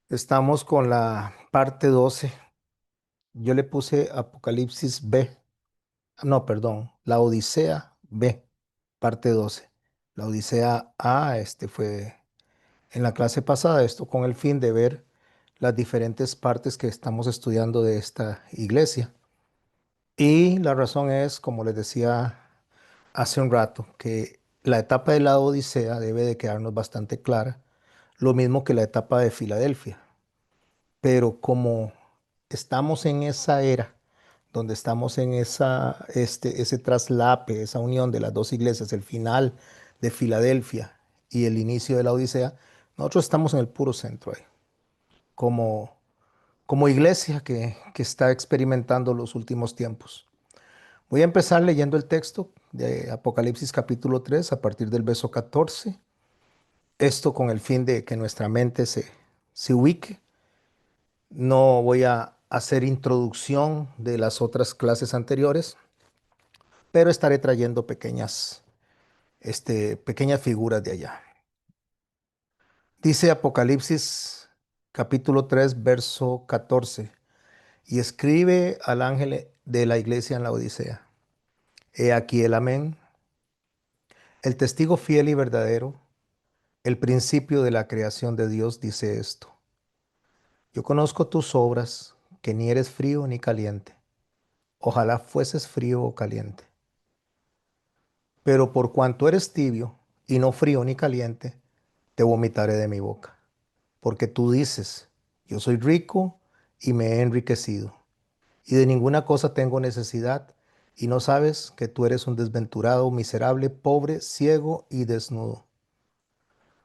Estamos con la parte 12. Yo le puse Apocalipsis B. No, perdón, la Odisea B, parte 12. La Odisea A, fue en la clase pasada, esto con el fin de ver las diferentes partes que estamos estudiando de esta iglesia. Y la razón es, como les decía hace un rato, que la etapa de la Odisea debe de quedarnos bastante clara, lo mismo que la etapa de Filadelfia. Pero como estamos en esa era, donde estamos en ese traslape, esa unión de las dos iglesias, el final de Filadelfia y el inicio de la Odisea, nosotros estamos en el puro centro ahí, como, como iglesia que está experimentando los últimos tiempos. Voy a empezar leyendo el texto de Apocalipsis capítulo 3 a partir del verso 14, esto con el fin de que nuestra mente se ubique. No voy a hacer introducción de las otras clases anteriores, pero estaré trayendo pequeñas figuras de allá. Dice Apocalipsis capítulo 3, verso 14, y escribe al ángel de la iglesia en la Odisea. He aquí el amén, el testigo fiel y verdadero, el principio de la creación de Dios dice esto. Yo conozco tus obras, que ni eres frío ni caliente. Ojalá fueses frío o caliente. Pero por cuanto eres tibio y no frío ni caliente, te vomitaré de mi boca. Porque tú dices, yo soy rico y me he enriquecido, y de ninguna cosa tengo necesidad, y no sabes que tú eres un desventurado, miserable, pobre, ciego y desnudo.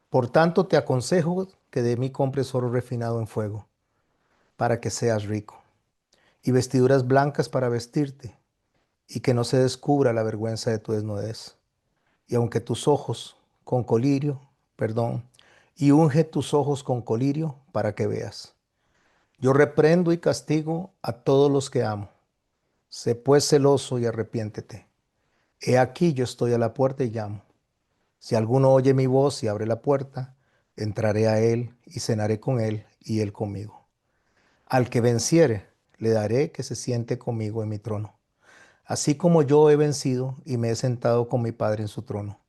Por tanto te aconsejo que de mí compres oro refinado en fuego, para que seas rico, y vestiduras blancas para vestirte, y que no se descubra la vergüenza de tu desnudez. Y aunque tus ojos con colirio, perdón, y unge tus ojos con colirio para que veas. Yo reprendo y castigo a todos los que amo. Sé pues celoso y arrepiéntete. He aquí yo estoy a la puerta y llamo. Si alguno oye mi voz y abre la puerta, entraré a él y cenaré con él y él conmigo. Al que venciere, le daré que se siente conmigo en mi trono, así como yo he vencido y me he sentado con mi Padre en su trono.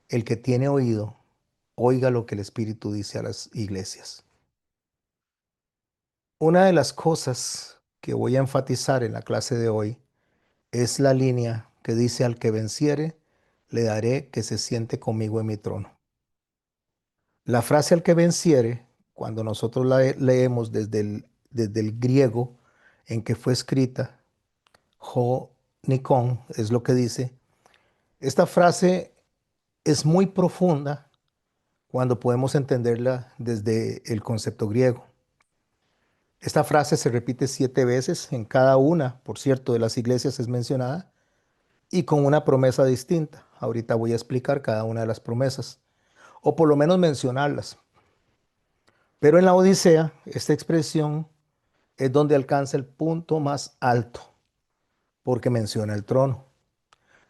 El que tiene oído, oiga lo que el Espíritu dice a las iglesias. Una de las cosas que voy a enfatizar en la clase de hoy es la línea que dice al que venciere, le daré que se siente conmigo en mi trono. La frase al que venciere, cuando nosotros la leemos desde el griego en que fue escrita, ho nikon, es lo que dice. Esta frase es muy profunda cuando podemos entenderla desde el concepto griego. Esta frase se repite 7 veces, en cada una, por cierto, de las iglesias es mencionada, y con una promesa distinta. Ahorita voy a explicar cada una de las promesas, o por lo menos mencionarlas. Pero en la Odisea, esta expresión es donde alcanza el punto más alto, porque menciona el trono.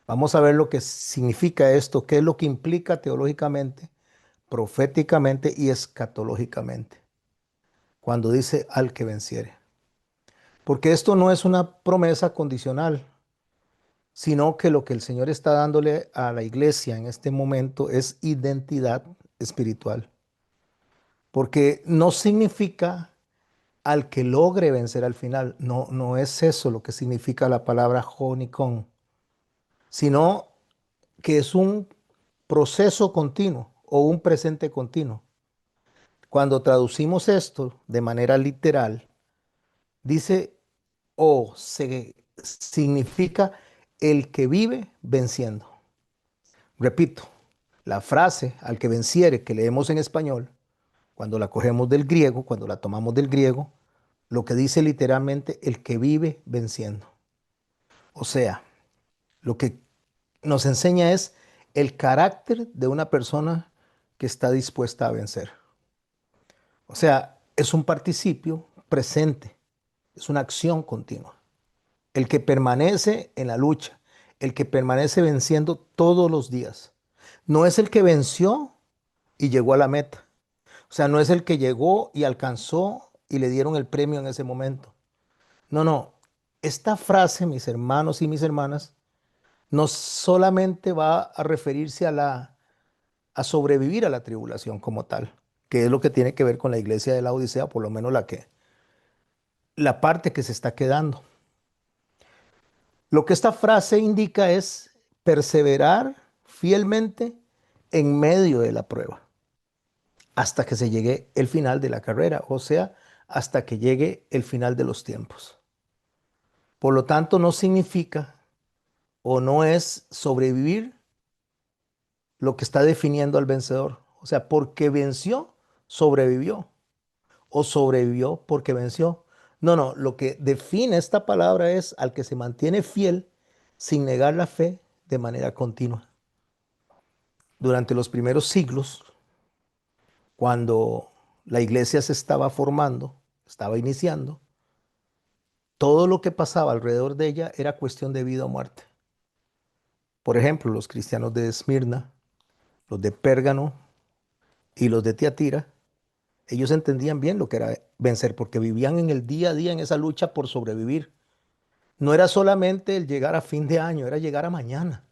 Vamos a ver lo que significa esto, qué es lo que implica teológicamente, proféticamente y escatológicamente, cuando dice al que venciere. Porque esto no es una promesa condicional, sino que lo que el Señor está dándole a la iglesia en este momento es identidad espiritual. Porque no significa al que logre vencer al final, no, no es eso lo que significa la palabra jonicón, sino que es un proceso continuo o un presente continuo. Cuando traducimos esto de manera literal, dice o se significa el que vive venciendo. Repito, la frase al que venciere que leemos en español, cuando la cogemos del griego, cuando la tomamos del griego, lo que dice literalmente el que vive venciendo. O sea, lo que nos enseña es el carácter de una persona que está dispuesta a vencer. O sea, es un participio presente, es una acción continua. El que permanece en la lucha, el que permanece venciendo todos los días. No es el que venció y llegó a la meta. O O sea, no es el que llegó y alcanzó y le dieron el premio en ese momento. No, no. Esta frase, mis hermanos y mis hermanas, no solamente va a referirse a sobrevivir a la tribulación como tal, que es lo que tiene que ver con la iglesia de la Odisea, por lo menos la parte que se está quedando. Lo que esta frase indica es perseverar fielmente en medio de la prueba, hasta que se llegue el final de la carrera, o sea, hasta que llegue el final de los tiempos. Por lo tanto, no significa o no es sobrevivir lo que está definiendo al vencedor. O sea, porque venció, sobrevivió. O sobrevivió porque venció. No, no, lo que define esta palabra es al que se mantiene fiel sin negar la fe de manera continua. Durante los primeros siglos, cuando la iglesia se estaba formando, estaba iniciando, todo lo que pasaba alrededor de ella era cuestión de vida o muerte. Por ejemplo, los cristianos de Esmirna, los de Pérgamo y los de Tiatira, ellos entendían bien lo que era vencer porque vivían en el día a día en esa lucha por sobrevivir. No era solamente el llegar a fin de año, era llegar a mañana.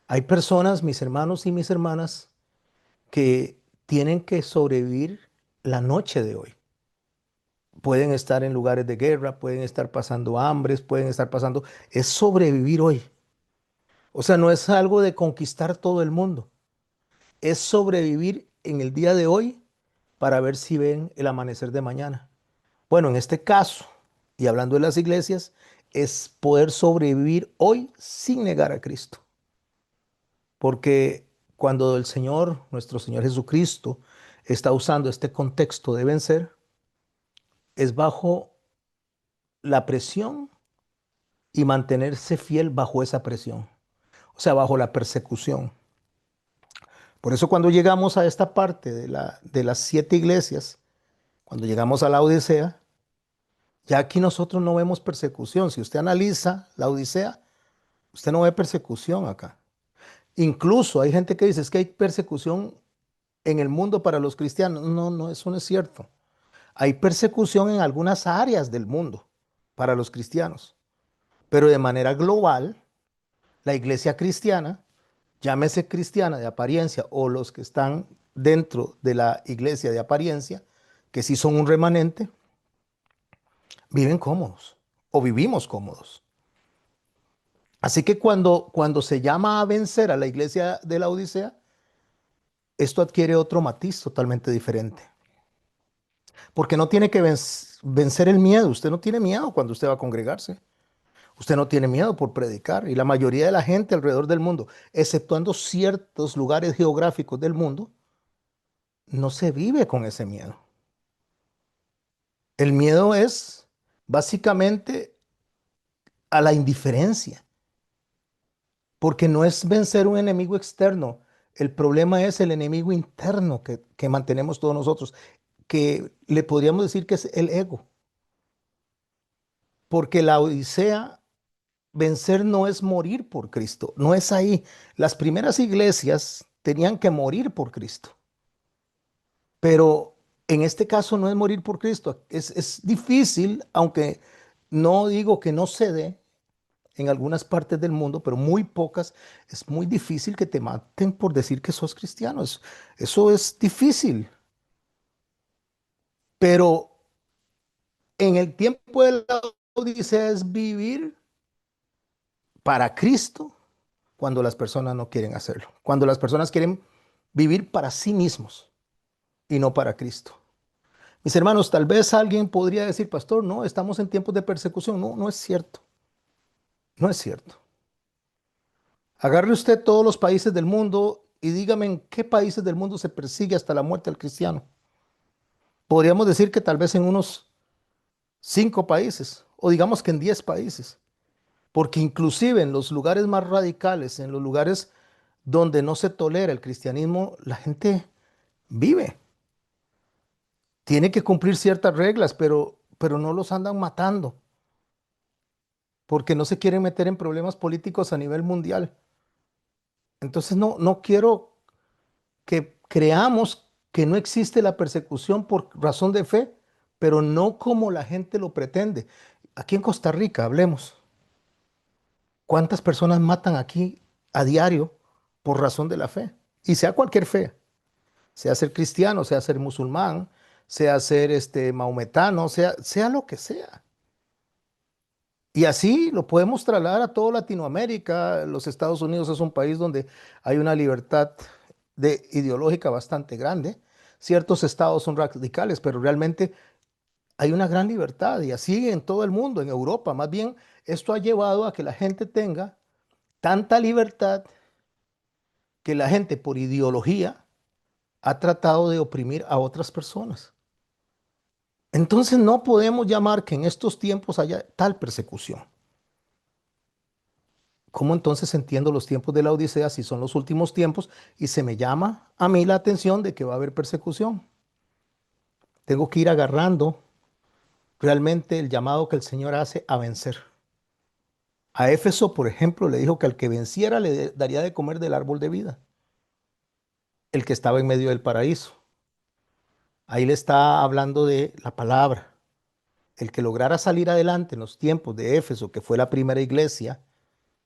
Hay personas, mis hermanos y mis hermanas, que tienen que sobrevivir la noche de hoy. Pueden estar en lugares de guerra, pueden estar pasando hambres, pueden estar pasando... Es sobrevivir hoy. O sea, no es algo de conquistar todo el mundo. Es sobrevivir en el día de hoy para ver si ven el amanecer de mañana. Bueno, en este caso, y hablando de las iglesias, es poder sobrevivir hoy sin negar a Cristo. Porque cuando el Señor, nuestro Señor Jesucristo, está usando este contexto de vencer, es bajo la presión y mantenerse fiel bajo esa presión, o sea, bajo la persecución. Por eso cuando llegamos a esta parte de las 7 iglesias, cuando llegamos a la Odisea, ya aquí nosotros no vemos persecución. Si usted analiza la Odisea, usted no ve persecución acá. Incluso hay gente que dice es que hay persecución en el mundo para los cristianos. No, no, eso no es cierto. Hay persecución en algunas áreas del mundo para los cristianos, pero de manera global, la iglesia cristiana, llámese cristiana de apariencia o los que están dentro de la iglesia de apariencia, que sí son un remanente, viven cómodos o vivimos cómodos. Así que cuando se llama a vencer a la iglesia de la Odisea, esto adquiere otro matiz totalmente diferente. Porque no tiene que vencer el miedo. Usted no tiene miedo cuando usted va a congregarse. Usted no tiene miedo por predicar. Y la mayoría de la gente alrededor del mundo, exceptuando ciertos lugares geográficos del mundo, no se vive con ese miedo. El miedo es básicamente a la indiferencia. Porque no es vencer un enemigo externo. El problema es el enemigo interno que mantenemos todos nosotros, que le podríamos decir que es el ego. Porque la Odisea, vencer no es morir por Cristo, no es ahí. Las primeras iglesias tenían que morir por Cristo, pero en este caso no es morir por Cristo. Es difícil, aunque no digo que no se dé en algunas partes del mundo, pero muy pocas, es muy difícil que te maten por decir que sos cristiano. Eso es difícil, pero en el tiempo de la Odisea es vivir para Cristo cuando las personas no quieren hacerlo, cuando las personas quieren vivir para sí mismos y no para Cristo. Mis hermanos, tal vez alguien podría decir, pastor, no, estamos en tiempos de persecución. No, no es cierto. No es cierto. Agarre usted todos los países del mundo y dígame en qué países del mundo se persigue hasta la muerte al cristiano. Podríamos decir que tal vez en unos 5 países o digamos que en 10 países. Porque inclusive en los lugares más radicales, en los lugares donde no se tolera el cristianismo, la gente vive. Tiene que cumplir ciertas reglas, pero no los andan matando, porque no se quieren meter en problemas políticos a nivel mundial. Entonces no quiero que creamos que no existe la persecución por razón de fe, pero no como la gente lo pretende. Aquí en Costa Rica, hablemos, ¿cuántas personas matan aquí a diario por razón de la fe? Y sea cualquier fe, sea ser cristiano, sea ser musulmán, sea ser maometano, sea lo que sea. Y así lo podemos trasladar a toda Latinoamérica. Los Estados Unidos es un país donde hay una libertad ideológica bastante grande. Ciertos estados son radicales, pero realmente hay una gran libertad. Y así en todo el mundo, en Europa. Más bien, esto ha llevado a que la gente tenga tanta libertad que la gente por ideología ha tratado de oprimir a otras personas. Entonces no podemos llamar que en estos tiempos haya tal persecución. ¿Cómo entonces entiendo los tiempos de la Odisea si son los últimos tiempos y se me llama a mí la atención de que va a haber persecución? Tengo que ir agarrando realmente el llamado que el Señor hace a vencer. A Éfeso, por ejemplo, le dijo que al que venciera le daría de comer del árbol de vida, el que estaba en medio del paraíso. Ahí le está hablando de la palabra. El que lograra salir adelante en los tiempos de Éfeso, que fue la primera iglesia,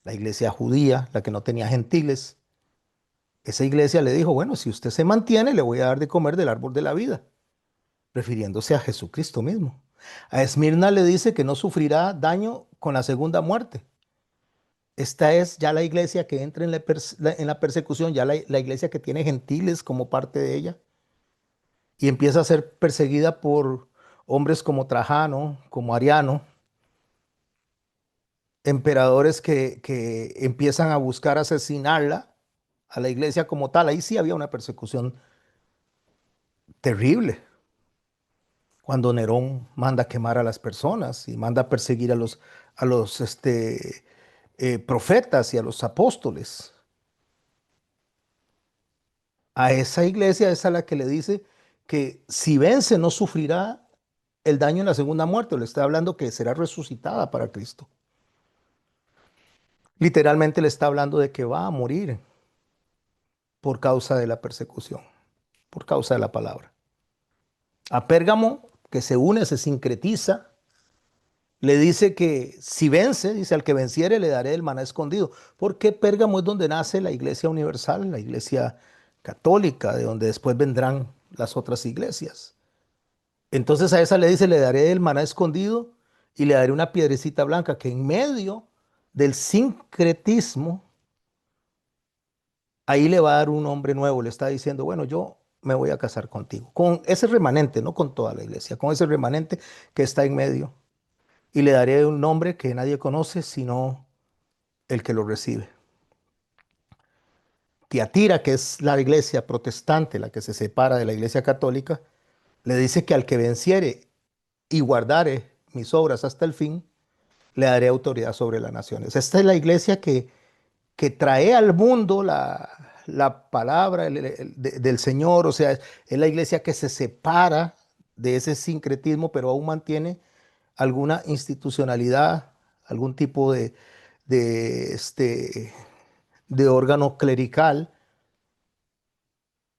la iglesia judía, la que no tenía gentiles, esa iglesia le dijo, bueno, si usted se mantiene, le voy a dar de comer del árbol de la vida, refiriéndose a Jesucristo mismo. A Esmirna le dice que no sufrirá daño con la segunda muerte. Esta es ya la iglesia que entra en la persecución, ya la iglesia que tiene gentiles como parte de ella y empieza a ser perseguida por hombres como Trajano, como Ariano, emperadores que empiezan a buscar asesinarla, a la iglesia como tal. Ahí sí había una persecución terrible. Cuando Nerón manda quemar a las personas y manda perseguir a los profetas y a los apóstoles. A esa iglesia es a la que le dice que si vence no sufrirá el daño en la segunda muerte. Le está hablando que será resucitada para Cristo. Literalmente le está hablando de que va a morir por causa de la persecución, por causa de la palabra. A Pérgamo, que se une, se sincretiza, le dice que si vence, dice al que venciere le daré el maná escondido, porque Pérgamo es donde nace la iglesia universal, la iglesia católica, de donde después vendrán las otras iglesias. Entonces a esa le dice, le daré el maná escondido y le daré una piedrecita blanca que en medio del sincretismo, ahí le va a dar un nombre nuevo, le está diciendo, bueno, yo me voy a casar contigo, con ese remanente, no con toda la iglesia, con ese remanente que está en medio. Y le daré un nombre que nadie conoce sino el que lo recibe. Tiatira, que es la iglesia protestante, la que se separa de la iglesia católica, le dice que al que venciere y guardare mis obras hasta el fin, le daré autoridad sobre las naciones. Esta es la iglesia que trae al mundo la palabra del Señor, o sea, es la iglesia que se separa de ese sincretismo, pero aún mantiene alguna institucionalidad, algún tipo de, este, de órgano clerical,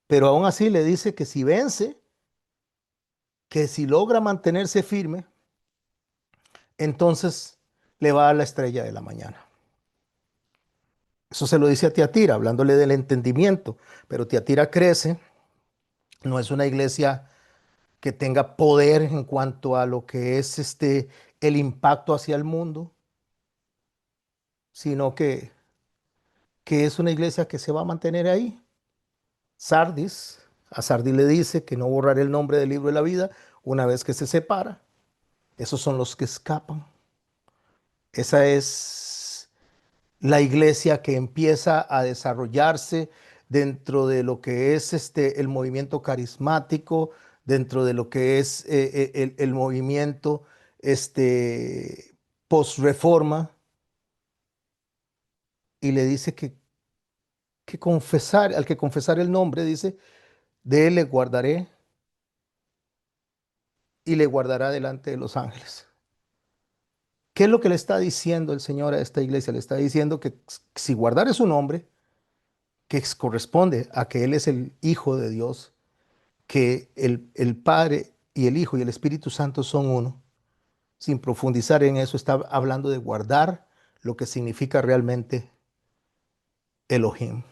pero aún así le dice que si vence, que si logra mantenerse firme, entonces le va a dar la estrella de la mañana. Eso se lo dice a Tiatira, hablándole del entendimiento, pero Tiatira crece, no es una iglesia que tenga poder en cuanto a lo que es el impacto hacia el mundo, sino que es una iglesia que se va a mantener ahí. Sardis, a Sardis le dice que no borrará el nombre del libro de la vida una vez que se separa. Esos son los que escapan. Esa es la iglesia que empieza a desarrollarse dentro de lo que es el movimiento carismático, dentro de lo que es el movimiento post-reforma, y le dice que confesar, al que confesar el nombre, dice, de él le guardaré y le guardará delante de los ángeles. ¿Qué es lo que le está diciendo el Señor a esta iglesia? Le está diciendo que si guardare su nombre, que corresponde a que Él es el Hijo de Dios, que el Padre y el Hijo y el Espíritu Santo son uno, sin profundizar en eso, está hablando de guardar lo que significa realmente Elohim.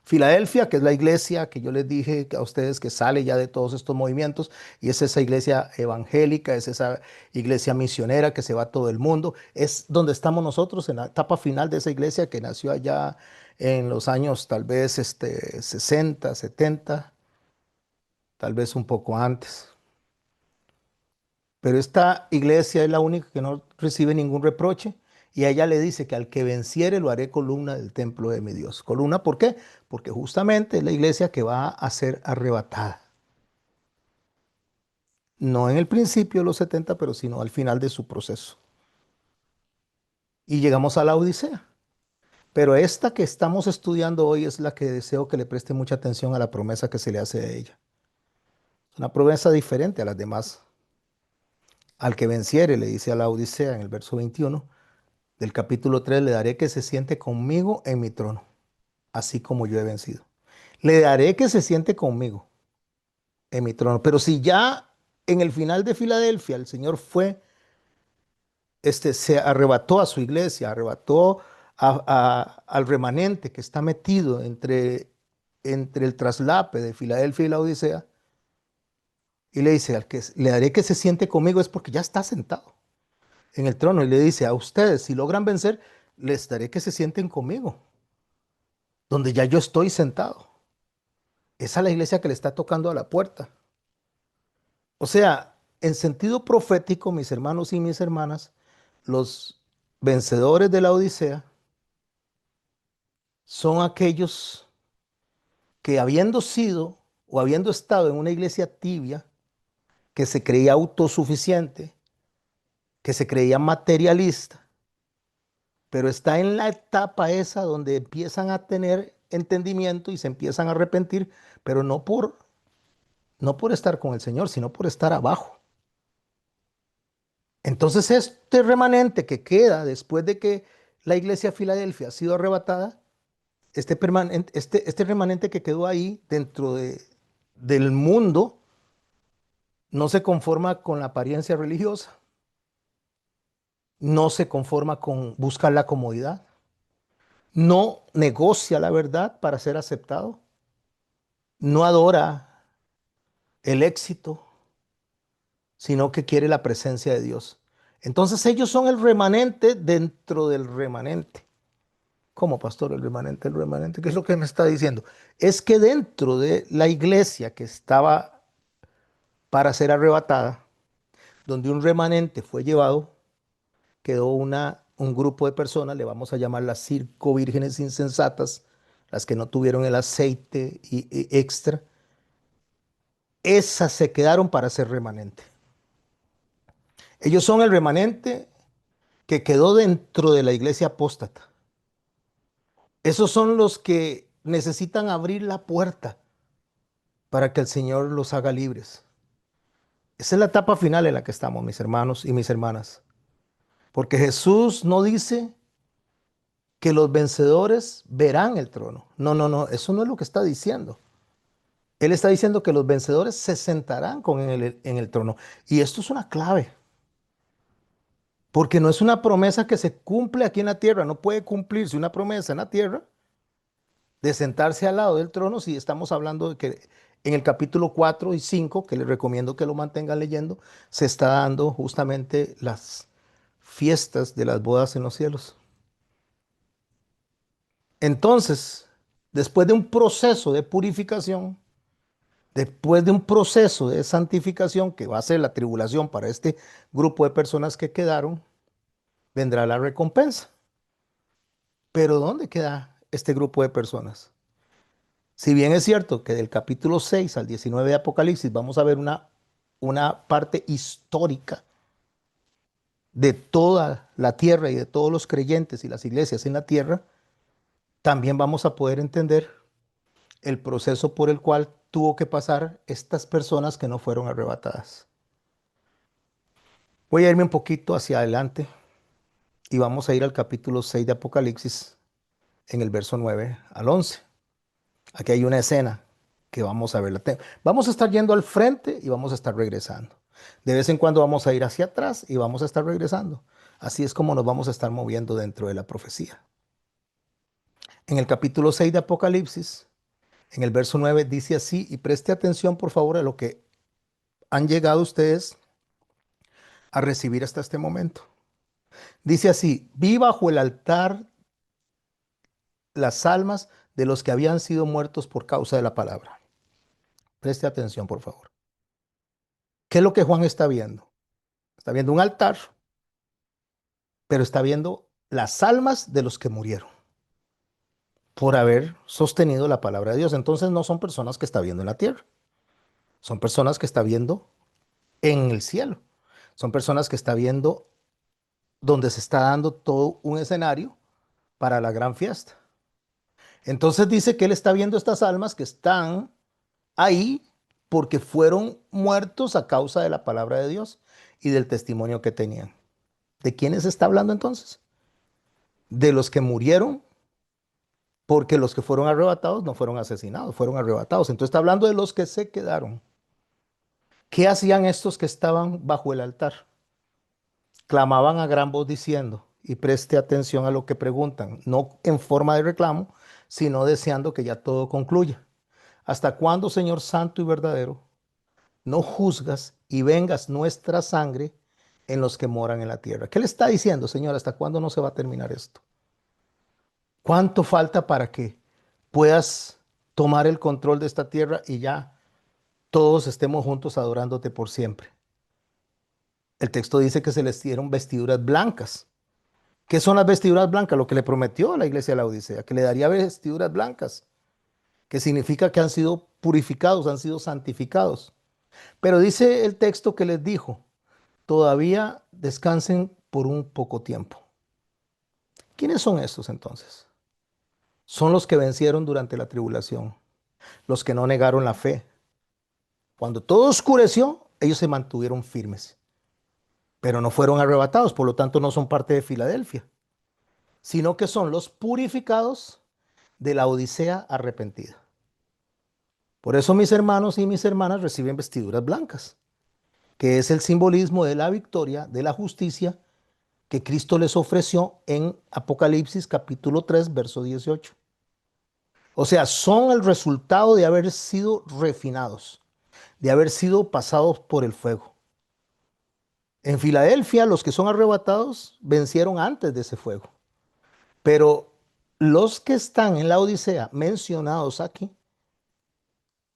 Filadelfia, que es la iglesia que yo les dije a ustedes que sale ya de todos estos movimientos, y es esa iglesia evangélica, es esa iglesia misionera que se va a todo el mundo, es donde estamos nosotros en la etapa final de esa iglesia que nació allá en los años tal vez 60, 70, tal vez un poco antes. Pero esta iglesia es la única que no recibe ningún reproche y a ella le dice que al que venciere lo haré columna del templo de mi Dios. ¿Columna por qué? Porque justamente es la iglesia que va a ser arrebatada. No en el principio de los 70, pero sino al final de su proceso. Y llegamos a la Odisea. Pero esta que estamos estudiando hoy es la que deseo que le preste mucha atención a la promesa que se le hace a ella. Una promesa diferente a las demás. Al que venciere, le dice a la Odisea en el verso 21 del capítulo 3, le daré que se siente conmigo en mi trono, así como yo he vencido. Le daré que se siente conmigo en mi trono. Pero si ya en el final de Filadelfia el Señor se arrebató a su iglesia, arrebató al remanente que está metido entre el traslape de Filadelfia y la Odisea, y le dice, al que le daré que se siente conmigo es porque ya está sentado en el trono, y le dice a ustedes, si logran vencer, les daré que se sienten conmigo, donde ya yo estoy sentado. Esa es la iglesia que le está tocando a la puerta. O sea, en sentido profético, mis hermanos y mis hermanas, los vencedores de la Odisea son aquellos que habiendo sido o habiendo estado en una iglesia tibia, que se creía autosuficiente, que se creía materialista, pero está en la etapa esa donde empiezan a tener entendimiento y se empiezan a arrepentir, pero no por estar con el Señor, sino por estar abajo. Entonces este remanente que queda después de que la iglesia de Filadelfia ha sido arrebatada, este remanente que quedó ahí dentro del mundo, no se conforma con la apariencia religiosa, no se conforma con buscar la comodidad, no negocia la verdad para ser aceptado, no adora el éxito, sino que quiere la presencia de Dios. Entonces ellos son el remanente dentro del remanente. ¿Cómo, pastor? El remanente, ¿qué es lo que me está diciendo? Es que dentro de la iglesia que estaba para ser arrebatada, donde un remanente fue llevado, quedó un grupo de personas, le vamos a llamar las cinco vírgenes insensatas, las que no tuvieron el aceite y extra. Esas se quedaron para ser remanente. Ellos son el remanente que quedó dentro de la iglesia apóstata. Esos son los que necesitan abrir la puerta para que el Señor los haga libres. Esa es la etapa final en la que estamos, mis hermanos y mis hermanas. Porque Jesús no dice que los vencedores verán el trono. No, no, no, eso no es lo que está diciendo. Él está diciendo que los vencedores se sentarán en el trono. Y esto es una clave. Porque no es una promesa que se cumple aquí en la tierra. No puede cumplirse una promesa en la tierra de sentarse al lado del trono si estamos hablando de que en el capítulo 4 y 5, que les recomiendo que lo mantengan leyendo, se está dando justamente las fiestas de las bodas en los cielos. Entonces, después de un proceso de purificación, después de un proceso de santificación que va a ser la tribulación para este grupo de personas que quedaron, vendrá la recompensa. Pero ¿dónde queda este grupo de personas? Si bien es cierto que del capítulo 6 al 19 de Apocalipsis vamos a ver una parte histórica de toda la tierra y de todos los creyentes y las iglesias en la tierra, también vamos a poder entender el proceso por el cual tuvo que pasar estas personas que no fueron arrebatadas. Voy a irme un poquito hacia adelante y vamos a ir al capítulo 6 de Apocalipsis en el verso 9 al 11. Aquí hay una escena. que vamos a verla. Vamos a estar yendo al frente y vamos a estar regresando. De vez en cuando vamos a ir hacia atrás y vamos a estar regresando. Así es como nos vamos a estar moviendo dentro de la profecía. En el capítulo 6 de Apocalipsis, en el verso 9 dice así, y preste atención por favor a lo que han llegado ustedes a recibir hasta este momento. Dice así, vi bajo el altar las almas de los que habían sido muertos por causa de la palabra. Preste atención, por favor. ¿Qué es lo que Juan está viendo? Está viendo un altar, pero está viendo las almas de los que murieron por haber sostenido la palabra de Dios. Entonces no son personas que está viendo en la tierra, son personas que está viendo en el cielo. Son personas que está viendo donde se está dando todo un escenario para la gran fiesta. Entonces dice que él está viendo estas almas que están ahí porque fueron muertos a causa de la palabra de Dios y del testimonio que tenían. ¿De quiénes está hablando entonces? De los que murieron, porque los que fueron arrebatados no fueron asesinados, fueron arrebatados. Entonces está hablando de los que se quedaron. ¿Qué hacían estos que estaban bajo el altar? Clamaban a gran voz diciendo, y preste atención a lo que preguntan, no en forma de reclamo, sino deseando que ya todo concluya. ¿Hasta cuándo, Señor Santo y verdadero, no juzgas y vengas nuestra sangre en los que moran en la tierra? ¿Qué le está diciendo, Señor? ¿Hasta cuándo no se va a terminar esto? ¿Cuánto falta para que puedas tomar el control de esta tierra y ya todos estemos juntos adorándote por siempre? El texto dice que se les dieron vestiduras blancas. ¿Qué son las vestiduras blancas? Lo que le prometió a la iglesia de la Odisea, que le daría vestiduras blancas, que significa que han sido purificados, han sido santificados. Pero dice el texto que les dijo, todavía descansen por un poco tiempo. ¿Quiénes son estos entonces? Son los que vencieron durante la tribulación, los que no negaron la fe. Cuando todo oscureció, ellos se mantuvieron firmes, pero no fueron arrebatados, por lo tanto no son parte de Filadelfia, sino que son los purificados de la Odisea arrepentida. Por eso mis hermanos y mis hermanas reciben vestiduras blancas, que es el simbolismo de la victoria, de la justicia que Cristo les ofreció en Apocalipsis capítulo 3, verso 18. O sea, son el resultado de haber sido refinados, de haber sido pasados por el fuego. En Filadelfia, los que son arrebatados vencieron antes de ese fuego. Pero los que están en la Odisea mencionados aquí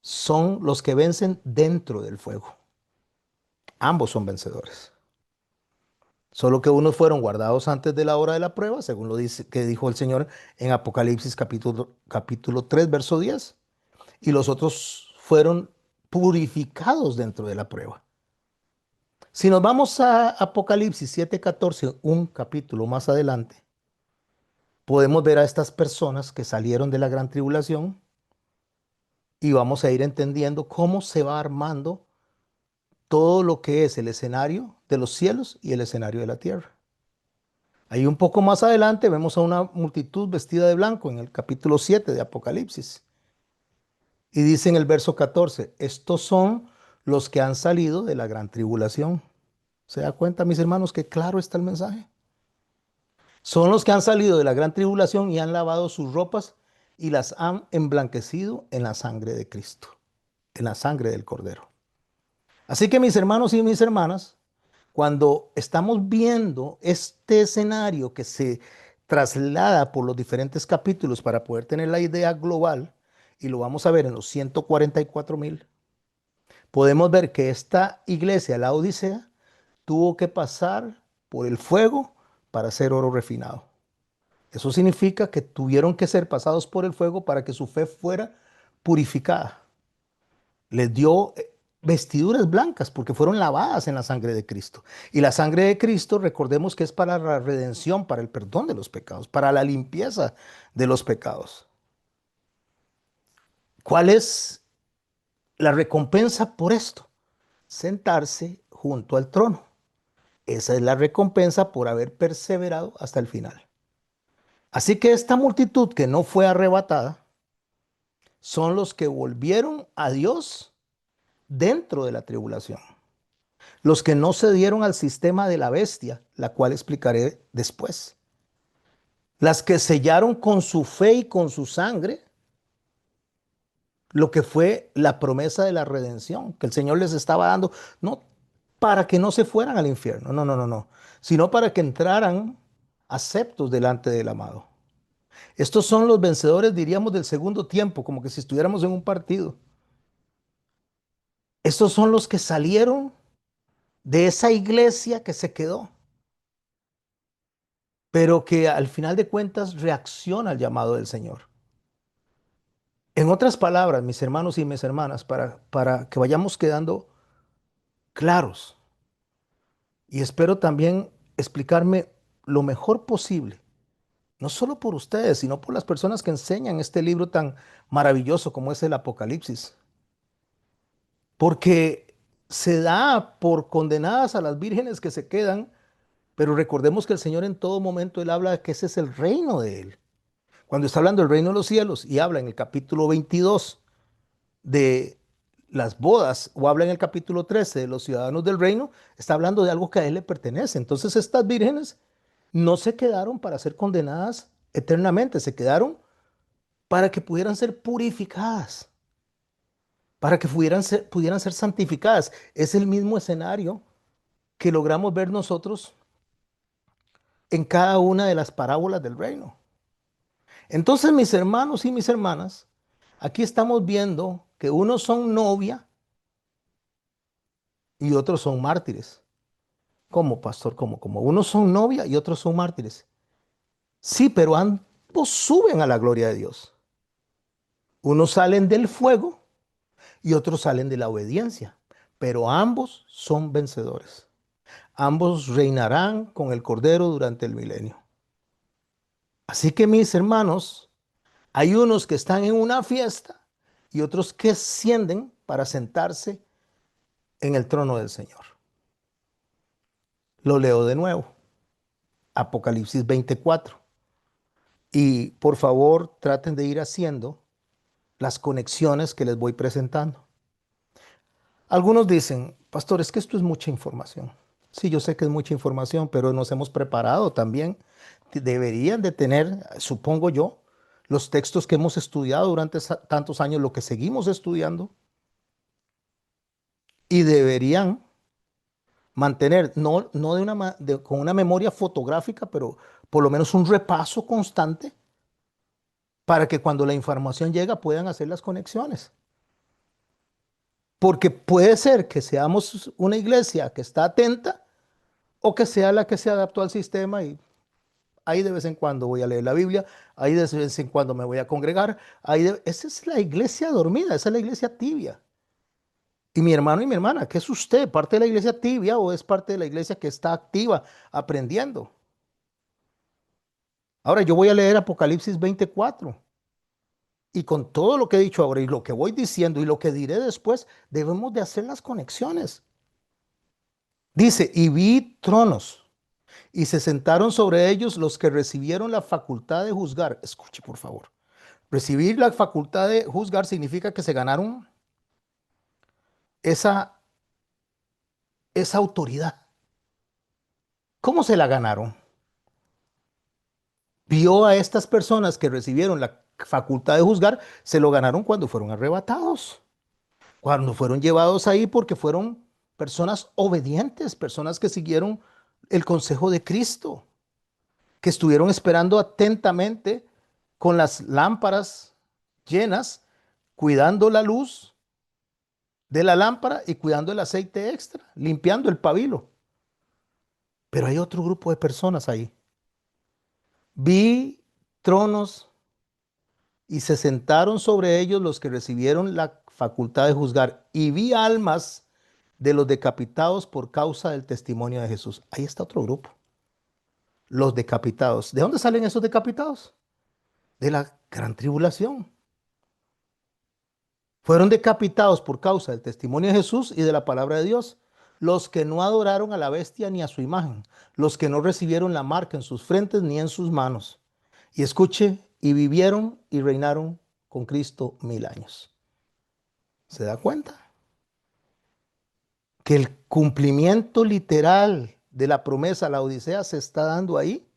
son los que vencen dentro del fuego. Ambos son vencedores. Solo que unos fueron guardados antes de la hora de la prueba, según lo dice, que dijo el Señor en Apocalipsis capítulo 3, verso 10. Y los otros fueron purificados dentro de la prueba. Si nos vamos a Apocalipsis 7:14, un capítulo más adelante, podemos ver a estas personas que salieron de la gran tribulación y vamos a ir entendiendo cómo se va armando todo lo que es el escenario de los cielos y el escenario de la tierra. Ahí un poco más adelante vemos a una multitud vestida de blanco en el capítulo 7 de Apocalipsis. Y dice en el verso 14, estos son los que han salido de la gran tribulación. ¿Se da cuenta, mis hermanos, que claro está el mensaje? Son los que han salido de la gran tribulación y han lavado sus ropas y las han emblanquecido en la sangre de Cristo, en la sangre del Cordero. Así que mis hermanos y mis hermanas, cuando estamos viendo este escenario que se traslada por los diferentes capítulos para poder tener la idea global, y lo vamos a ver en los 144,000, podemos ver que esta iglesia, la Odisea, tuvo que pasar por el fuego para ser oro refinado. Eso significa que tuvieron que ser pasados por el fuego para que su fe fuera purificada. Les dio vestiduras blancas porque fueron lavadas en la sangre de Cristo. Y la sangre de Cristo, recordemos que es para la redención, para el perdón de los pecados, para la limpieza de los pecados. ¿Cuál es la recompensa por esto? Sentarse junto al trono. Esa es la recompensa por haber perseverado hasta el final. Así que esta multitud que no fue arrebatada, son los que volvieron a Dios dentro de la tribulación. Los que no se dieron al sistema de la bestia, la cual explicaré después. Las que sellaron con su fe y con su sangre lo que fue la promesa de la redención que el Señor les estaba dando, no para que no se fueran al infierno, no, no, no, no, sino para que entraran aceptos delante del amado. Estos son los vencedores, diríamos, del segundo tiempo, como que si estuviéramos en un partido. Estos son los que salieron de esa iglesia que se quedó, pero que al final de cuentas reacciona al llamado del Señor. En otras palabras, mis hermanos y mis hermanas, para que vayamos quedando claros, y espero también explicarme lo mejor posible, no solo por ustedes, sino por las personas que enseñan este libro tan maravilloso como es el Apocalipsis. Porque se da por condenadas a las vírgenes que se quedan, pero recordemos que el Señor en todo momento, Él habla de que ese es el reino de Él. Cuando está hablando del reino de los cielos y habla en el capítulo 22 de las bodas o habla en el capítulo 13 de los ciudadanos del reino, está hablando de algo que a Él le pertenece. Entonces estas vírgenes no se quedaron para ser condenadas eternamente, se quedaron para que pudieran ser purificadas, para que pudieran ser santificadas. Es el mismo escenario que logramos ver nosotros en cada una de las parábolas del reino. Entonces, mis hermanos y mis hermanas, aquí estamos viendo que unos son novia y otros son mártires. ¿Cómo, pastor? ¿Cómo? Unos son novia y otros son mártires. Sí, pero ambos suben a la gloria de Dios. Unos salen del fuego y otros salen de la obediencia, pero ambos son vencedores. Ambos reinarán con el Cordero durante el milenio. Así que mis hermanos, hay unos que están en una fiesta y otros que ascienden para sentarse en el trono del Señor. Lo leo de nuevo, Apocalipsis 24. Y por favor traten de ir haciendo las conexiones que les voy presentando. Algunos dicen, pastor, es que esto es mucha información. Sí, yo sé que es mucha información, pero nos hemos preparado también. Deberían de tener, supongo yo, los textos que hemos estudiado durante tantos años, lo que seguimos estudiando, y deberían mantener, no con una memoria fotográfica, pero por lo menos un repaso constante para que cuando la información llega puedan hacer las conexiones. Porque puede ser que seamos una iglesia que está atenta o que sea la que se adaptó al sistema y ahí de vez en cuando voy a leer la Biblia, ahí de vez en cuando me voy a congregar, esa es la iglesia dormida, esa es la iglesia tibia. Y mi hermano y mi hermana, ¿qué es usted? ¿Parte de la iglesia tibia o es parte de la iglesia que está activa, aprendiendo? Ahora yo voy a leer Apocalipsis 24 y con todo lo que he dicho ahora y lo que voy diciendo y lo que diré después, debemos de hacer las conexiones. Dice, y vi tronos y se sentaron sobre ellos los que recibieron la facultad de juzgar. Escuche, por favor. Recibir la facultad de juzgar significa que se ganaron esa, esa autoridad. ¿Cómo se la ganaron? Vio a estas personas que recibieron la facultad de juzgar, se lo ganaron cuando fueron arrebatados, cuando fueron llevados ahí porque fueron personas obedientes, personas que siguieron el consejo de Cristo, que estuvieron esperando atentamente con las lámparas llenas, cuidando la luz de la lámpara y cuidando el aceite extra, limpiando el pabilo. Pero hay otro grupo de personas ahí. Vi tronos y se sentaron sobre ellos los que recibieron la facultad de juzgar y vi almas de los decapitados por causa del testimonio de Jesús. Ahí está otro grupo. Los decapitados. ¿De dónde salen esos decapitados? De la gran tribulación. Fueron decapitados por causa del testimonio de Jesús y de la palabra de Dios. Los que no adoraron a la bestia ni a su imagen. Los que no recibieron la marca en sus frentes ni en sus manos. Y escuche, y vivieron y reinaron con Cristo 1000 años. ¿Se da cuenta? Que el cumplimiento literal de la promesa a la Odisea se está dando ahí.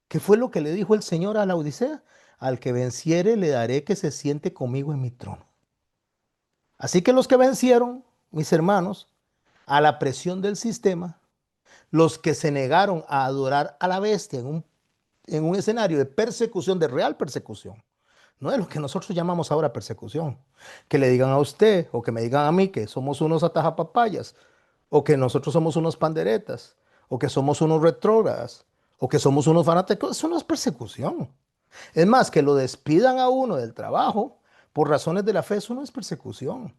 ¿Qué fue lo que le dijo el Señor a la Odisea? Al que venciere le daré que se siente conmigo en mi trono. Así que los que vencieron, mis hermanos, a la presión del sistema, los que se negaron a adorar a la bestia en un escenario de persecución, de real persecución, no es lo que nosotros llamamos ahora persecución. Que le digan a usted o que me digan a mí que somos unos atajapapayas, o que nosotros somos unos panderetas, o que somos unos retrógradas, o que somos unos fanáticos, eso no es persecución. Es más, que lo despidan a uno del trabajo por razones de la fe, eso no es persecución.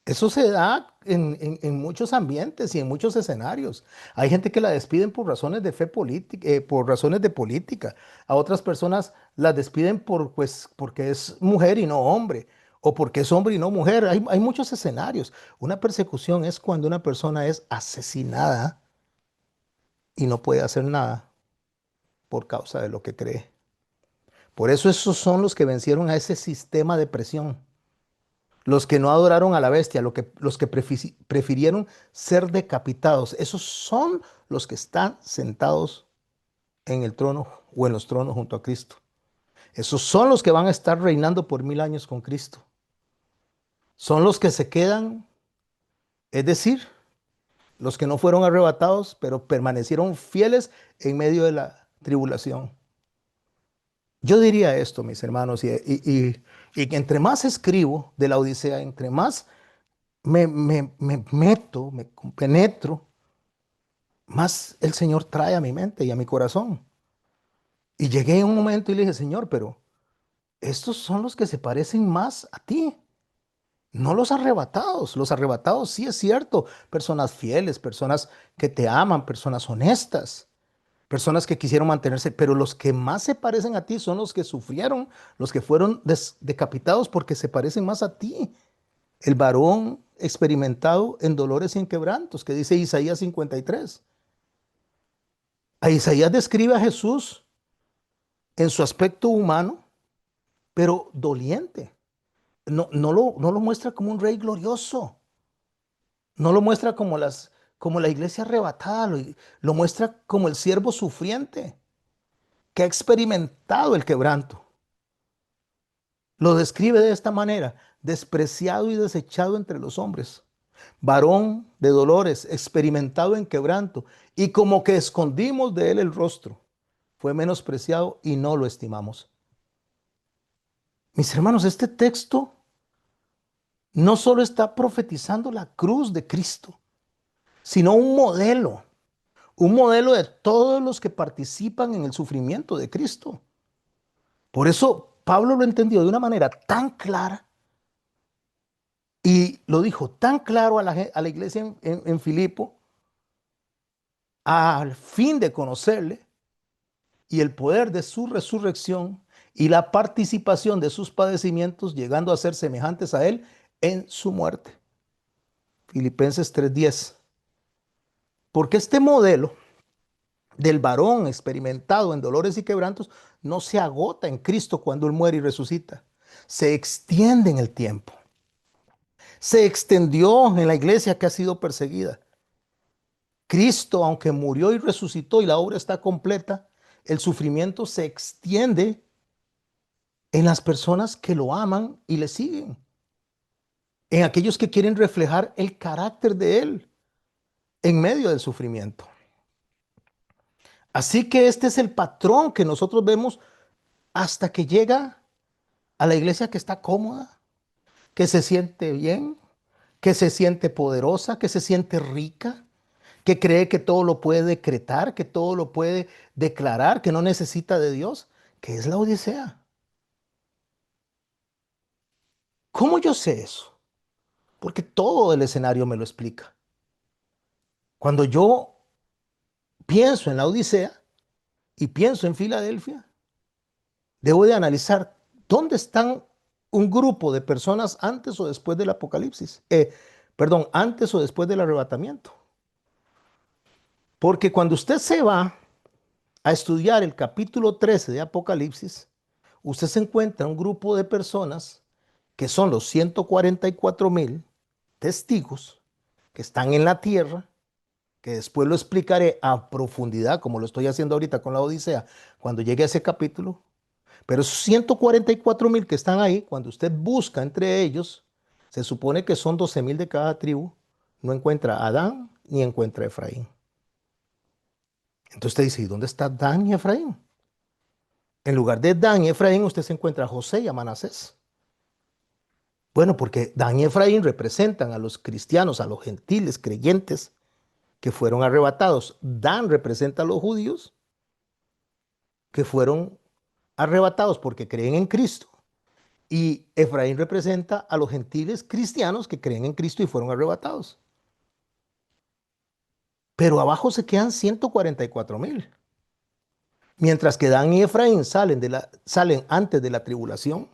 Eso se da en muchos ambientes y en muchos escenarios. Hay gente que la despiden por razones de fe política, por razones de política. A otras personas las despiden pues, porque es mujer y no hombre, o porque es hombre y no mujer. Hay muchos escenarios. Una persecución es cuando una persona es asesinada y no puede hacer nada por causa de lo que cree. Por eso esos son los que vencieron a ese sistema de presión. Los que no adoraron a la bestia, los que prefirieron ser decapitados, esos son los que están sentados en el trono o en los tronos junto a Cristo. Esos son los que van a estar reinando por 1000 años con Cristo. Son los que se quedan, es decir, los que no fueron arrebatados, pero permanecieron fieles en medio de la tribulación. Yo diría esto, mis hermanos, y que entre más escribo de la Odisea, entre más me meto, me penetro, más el Señor trae a mi mente y a mi corazón. Y llegué en un momento y le dije, Señor, pero estos son los que se parecen más a ti, no los arrebatados. Los arrebatados sí es cierto, personas fieles, personas que te aman, personas honestas, personas que quisieron mantenerse, pero los que más se parecen a ti son los que sufrieron, los que fueron decapitados porque se parecen más a ti. El varón experimentado en dolores y en quebrantos, que dice Isaías 53. A Isaías describe a Jesús en su aspecto humano, pero doliente. No lo muestra como un rey glorioso, no lo muestra como la iglesia arrebatada, lo muestra como el siervo sufriente que ha experimentado el quebranto. Lo describe de esta manera: despreciado y desechado entre los hombres, varón de dolores, experimentado en quebranto, y como que escondimos de él el rostro. Fue menospreciado y no lo estimamos. Mis hermanos, este texto no solo está profetizando la cruz de Cristo, sino un modelo de todos los que participan en el sufrimiento de Cristo. Por eso Pablo lo entendió de una manera tan clara y lo dijo tan claro a la iglesia en Filipo, al fin de conocerle y el poder de su resurrección y la participación de sus padecimientos, llegando a ser semejantes a él en su muerte. Filipenses 3:10. Porque este modelo del varón experimentado en dolores y quebrantos no se agota en Cristo cuando él muere y resucita. Se extiende en el tiempo. Se extendió en la iglesia que ha sido perseguida. Cristo, aunque murió y resucitó y la obra está completa, el sufrimiento se extiende en las personas que lo aman y le siguen, en aquellos que quieren reflejar el carácter de Él en medio del sufrimiento. Así que este es el patrón que nosotros vemos hasta que llega a la iglesia que está cómoda, que se siente bien, que se siente poderosa, que se siente rica, que cree que todo lo puede decretar, que todo lo puede declarar, que no necesita de Dios, que es la Odisea. ¿Cómo yo sé eso? Porque todo el escenario me lo explica. Cuando yo pienso en la Odisea y pienso en Filadelfia, debo de analizar dónde están un grupo de personas antes o después del Apocalipsis. Perdón, antes o después del arrebatamiento. Porque cuando usted se va a estudiar el capítulo 13 de Apocalipsis, usted se encuentra un grupo de personas que son los 144,000 testigos que están en la tierra, que después lo explicaré a profundidad, como lo estoy haciendo ahorita con la Odisea, cuando llegue a ese capítulo. Pero esos 144,000 que están ahí, cuando usted busca entre ellos, se supone que son 12,000 de cada tribu, no encuentra a Dan ni encuentra a Efraín. Entonces usted dice, ¿y dónde está Dan y Efraín? En lugar de Dan y Efraín, usted se encuentra a José y a Manasés. Bueno, porque Dan y Efraín representan a los cristianos, a los gentiles creyentes que fueron arrebatados. Dan representa a los judíos que fueron arrebatados porque creen en Cristo. Y Efraín representa a los gentiles cristianos que creen en Cristo y fueron arrebatados. Pero abajo se quedan 144,000. Mientras que Dan y Efraín salen antes de la tribulación,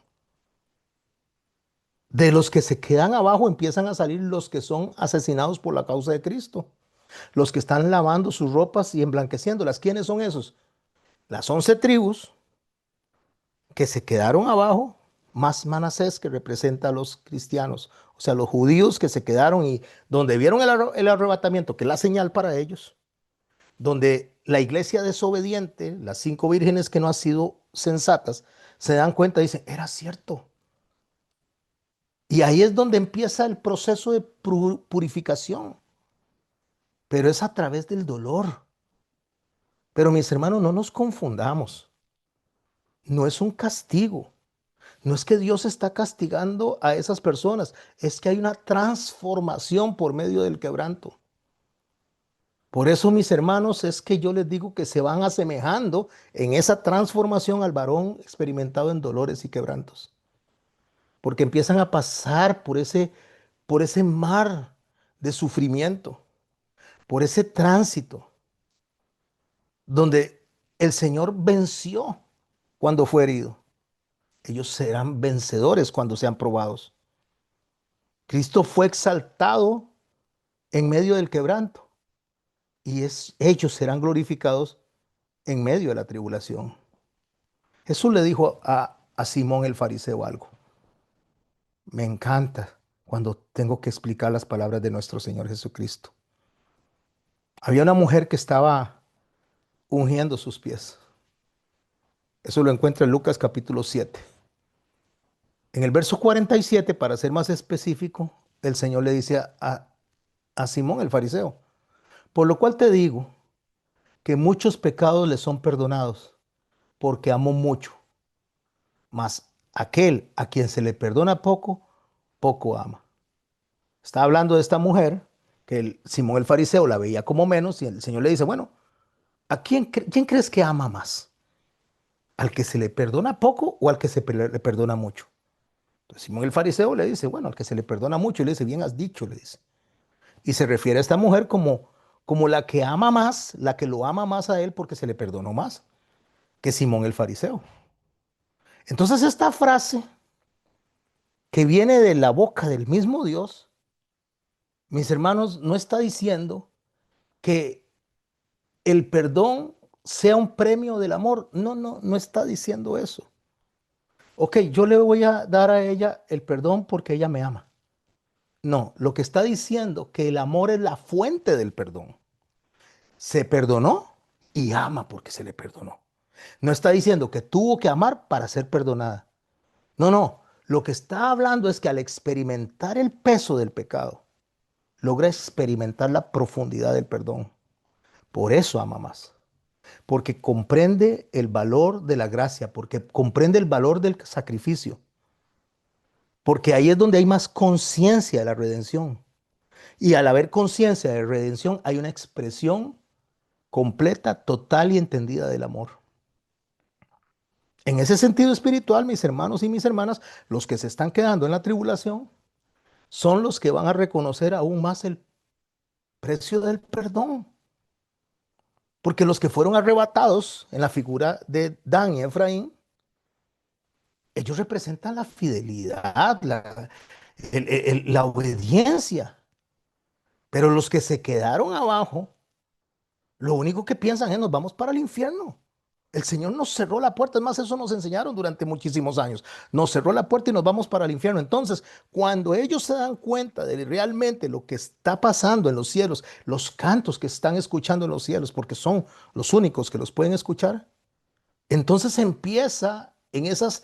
de los que se quedan abajo empiezan a salir los que son asesinados por la causa de Cristo. Los que están lavando sus ropas y emblanqueciéndolas. ¿Quiénes son esos? Las 11 tribus que se quedaron abajo, más Manasés, que representa a los cristianos, o sea, los judíos que se quedaron y donde vieron el arrebatamiento, que es la señal para ellos, donde la iglesia desobediente, las 5 vírgenes que no han sido sensatas, se dan cuenta y dicen, era cierto. Y ahí es donde empieza el proceso de purificación, pero es a través del dolor. Pero mis hermanos, no nos confundamos, no es un castigo. No es que Dios está castigando a esas personas, es que hay una transformación por medio del quebranto. Por eso, mis hermanos, es que yo les digo que se van asemejando en esa transformación al varón experimentado en dolores y quebrantos. Porque empiezan a pasar por ese mar de sufrimiento, por ese tránsito, donde el Señor venció cuando fue herido. Ellos serán vencedores cuando sean probados. Cristo fue exaltado en medio del quebranto y ellos serán glorificados en medio de la tribulación. Jesús le dijo a Simón el fariseo algo. Me encanta cuando tengo que explicar las palabras de nuestro Señor Jesucristo. Había una mujer que estaba ungiendo sus pies. Eso lo encuentra en Lucas capítulo 7. En el verso 47, para ser más específico, el Señor le dice a Simón el fariseo, por lo cual te digo que muchos pecados le son perdonados, porque amó mucho. Mas aquel a quien se le perdona poco, poco ama. Está hablando de esta mujer que Simón el fariseo la veía como menos y el Señor le dice, bueno, ¿a quién crees que ama más? ¿Al que se le perdona poco o al que le perdona mucho? Entonces, Simón el fariseo le dice, bueno, al que se le perdona mucho. Y le dice, bien has dicho, le dice. Y se refiere a esta mujer como la que ama más, la que lo ama más a él porque se le perdonó más que Simón el fariseo. Entonces esta frase que viene de la boca del mismo Dios, mis hermanos, no está diciendo que el perdón sea un premio del amor. No, no, no está diciendo eso. Ok, yo le voy a dar a ella el perdón porque ella me ama. No, lo que está diciendo que el amor es la fuente del perdón. Se perdonó y ama porque se le perdonó. No está diciendo que tuvo que amar para ser perdonada. No, no. Lo que está hablando es que al experimentar el peso del pecado, logra experimentar la profundidad del perdón. Por eso ama más. Porque comprende el valor de la gracia, porque comprende el valor del sacrificio. Porque ahí es donde hay más conciencia de la redención. Y al haber conciencia de redención, hay una expresión completa, total y entendida del amor. En ese sentido espiritual, mis hermanos y mis hermanas, los que se están quedando en la tribulación, son los que van a reconocer aún más el precio del perdón. Porque los que fueron arrebatados en la figura de Dan y Efraín, ellos representan la fidelidad, la obediencia. Pero los que se quedaron abajo, lo único que piensan es nos vamos para el infierno. El Señor nos cerró la puerta, es más, eso nos enseñaron durante muchísimos años. Nos cerró la puerta y nos vamos para el infierno. Entonces, cuando ellos se dan cuenta de realmente lo que está pasando en los cielos, los cantos que están escuchando en los cielos, porque son los únicos que los pueden escuchar, entonces empieza en esas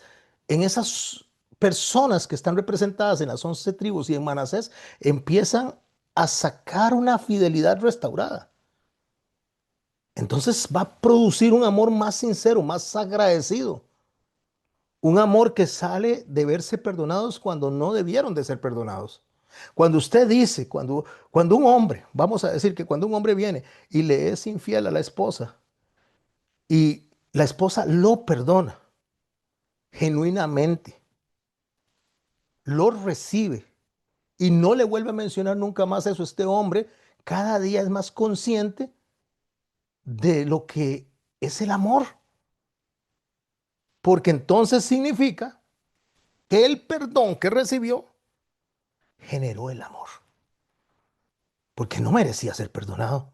personas que están representadas en las 11 tribus y en Manasés, empiezan a sacar una fidelidad restaurada. Entonces va a producir un amor más sincero, más agradecido. Un amor que sale de verse perdonados cuando no debieron de ser perdonados. Cuando usted dice, cuando un hombre, vamos a decir que cuando un hombre viene y le es infiel a la esposa y la esposa lo perdona genuinamente, lo recibe y no le vuelve a mencionar nunca más eso, este hombre cada día es más consciente de lo que es el amor. Porque entonces significa que el perdón que recibió generó el amor, porque no merecía ser perdonado.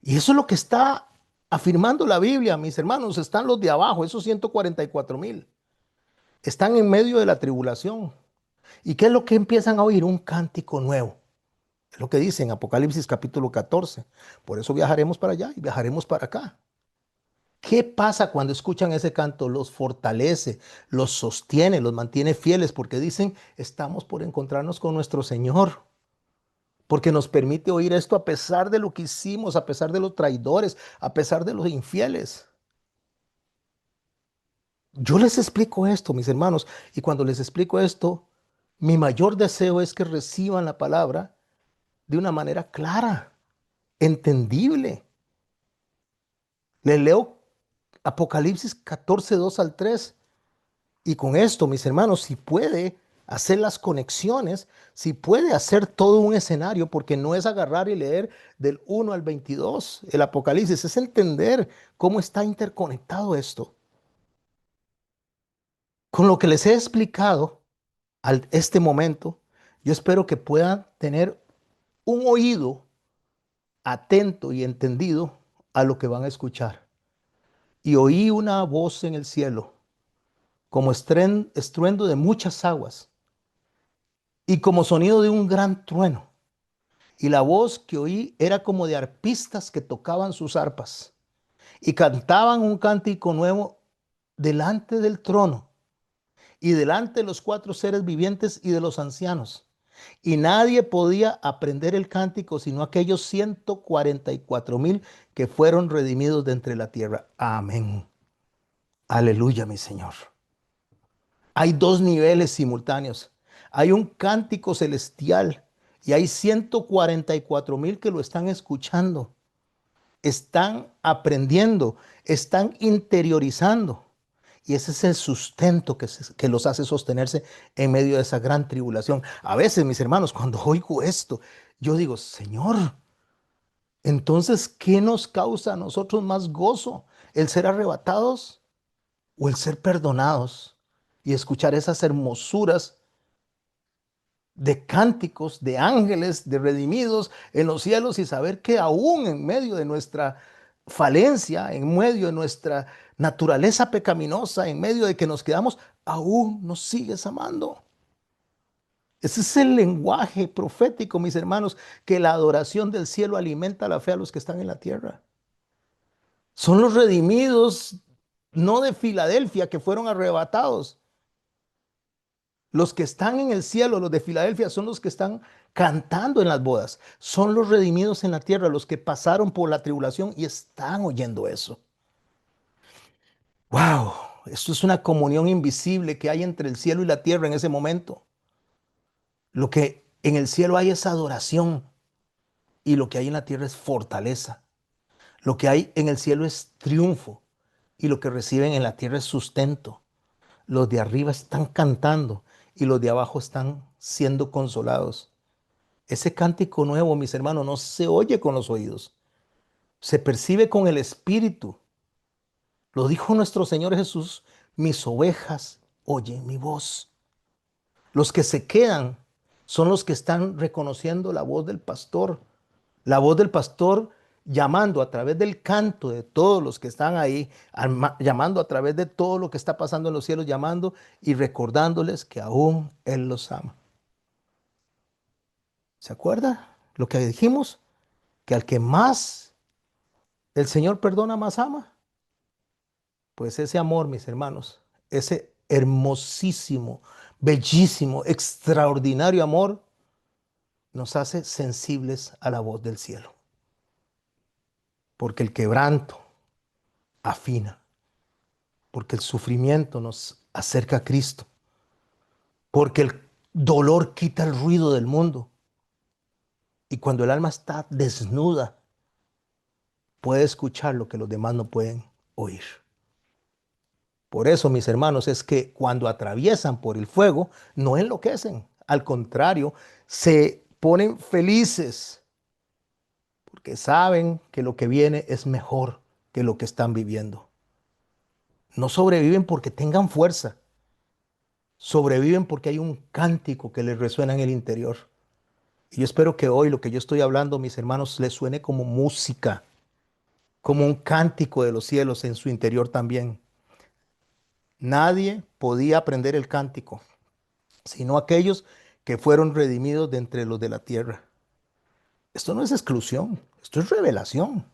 Y eso es lo que está afirmando la Biblia, mis hermanos. Están los de abajo, esos 144,000. Están en medio de la tribulación. ¿Y qué es lo que empiezan a oír? Un cántico nuevo. Es lo que dice en Apocalipsis capítulo 14. Por eso viajaremos para allá y viajaremos para acá. ¿Qué pasa cuando escuchan ese canto? Los fortalece, los sostiene, los mantiene fieles porque dicen, estamos por encontrarnos con nuestro Señor. Porque nos permite oír esto a pesar de lo que hicimos, a pesar de los traidores, a pesar de los infieles. Yo les explico esto, mis hermanos, y cuando les explico esto, mi mayor deseo es que reciban la palabra de una manera clara, entendible. Les leo Apocalipsis 14, 2 al 3. Y con esto, mis hermanos, si puede hacer las conexiones, si puede hacer todo un escenario, porque no es agarrar y leer del 1 al 22 el Apocalipsis, es entender cómo está interconectado esto. Con lo que les he explicado al este momento, yo espero que puedan tener un oído atento y entendido a lo que van a escuchar. Y oí una voz en el cielo, como estruendo de muchas aguas y como sonido de un gran trueno. Y la voz que oí era como de arpistas que tocaban sus arpas y cantaban un cántico nuevo delante del trono y delante de los cuatro seres vivientes y de los ancianos. Y nadie podía aprender el cántico sino aquellos 144,000 que fueron redimidos de entre la tierra. Amén. Aleluya, mi Señor. Hay dos niveles simultáneos. Hay un cántico celestial y hay 144,000 que lo están escuchando, están aprendiendo, están interiorizando. Y ese es el sustento que los hace sostenerse en medio de esa gran tribulación. A veces, mis hermanos, cuando oigo esto, yo digo, Señor, entonces, ¿qué nos causa a nosotros más gozo? ¿El ser arrebatados o el ser perdonados? Y escuchar esas hermosuras de cánticos, de ángeles, de redimidos en los cielos y saber que aún en medio de nuestra falencia, en medio de nuestra naturaleza pecaminosa, en medio de que nos quedamos, aún nos sigues amando. Ese es el lenguaje profético, mis hermanos, que la adoración del cielo alimenta la fe a los que están en la tierra. Son los redimidos, no de Filadelfia, que fueron arrebatados. Los que están en el cielo, los de Filadelfia, son los que están cantando en las bodas. Son los redimidos en la tierra, los que pasaron por la tribulación y están oyendo eso. ¡Wow! Esto es una comunión invisible que hay entre el cielo y la tierra en ese momento. Lo que en el cielo hay es adoración y lo que hay en la tierra es fortaleza. Lo que hay en el cielo es triunfo y lo que reciben en la tierra es sustento. Los de arriba están cantando y los de abajo están siendo consolados. Ese cántico nuevo, mis hermanos, no se oye con los oídos, se percibe con el espíritu. Lo dijo nuestro Señor Jesús, mis ovejas oyen mi voz. Los que se quedan son los que están reconociendo la voz del pastor llamando a través del canto de todos los que están ahí, llamando a través de todo lo que está pasando en los cielos, llamando y recordándoles que aún Él los ama. ¿Se acuerda lo que dijimos? Que al que más el Señor perdona, más ama. Pues ese amor, mis hermanos, ese hermosísimo, bellísimo, extraordinario amor nos hace sensibles a la voz del cielo. Porque el quebranto afina, porque el sufrimiento nos acerca a Cristo, porque el dolor quita el ruido del mundo. Y cuando el alma está desnuda, puede escuchar lo que los demás no pueden oír. Por eso, mis hermanos, es que cuando atraviesan por el fuego, no enloquecen. Al contrario, se ponen felices porque saben que lo que viene es mejor que lo que están viviendo. No sobreviven porque tengan fuerza. Sobreviven porque hay un cántico que les resuena en el interior. Y yo espero que hoy lo que yo estoy hablando, mis hermanos, les suene como música, como un cántico de los cielos en su interior también. Nadie podía aprender el cántico, sino aquellos que fueron redimidos de entre los de la tierra. Esto no es exclusión, esto es revelación.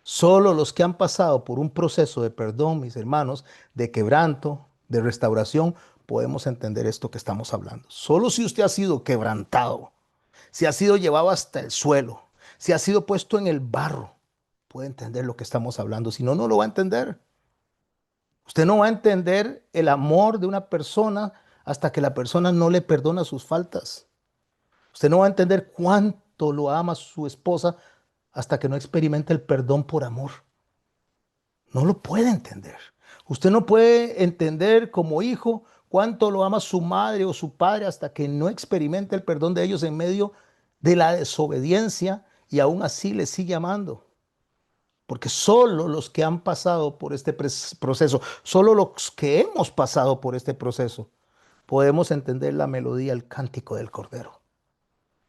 Solo los que han pasado por un proceso de perdón, mis hermanos, de quebranto, de restauración, podemos entender esto que estamos hablando. Solo si usted ha sido quebrantado, si ha sido llevado hasta el suelo, si ha sido puesto en el barro, puede entender lo que estamos hablando. Si no, no lo va a entender. Usted no va a entender el amor de una persona hasta que la persona no le perdona sus faltas. Usted no va a entender cuánto lo ama su esposa hasta que no experimente el perdón por amor. No lo puede entender. Usted no puede entender como hijo cuánto lo ama su madre o su padre hasta que no experimente el perdón de ellos en medio de la desobediencia y aún así le sigue amando. Porque solo los que han pasado por este proceso, solo los que hemos pasado por este proceso, podemos entender la melodía, el cántico del Cordero.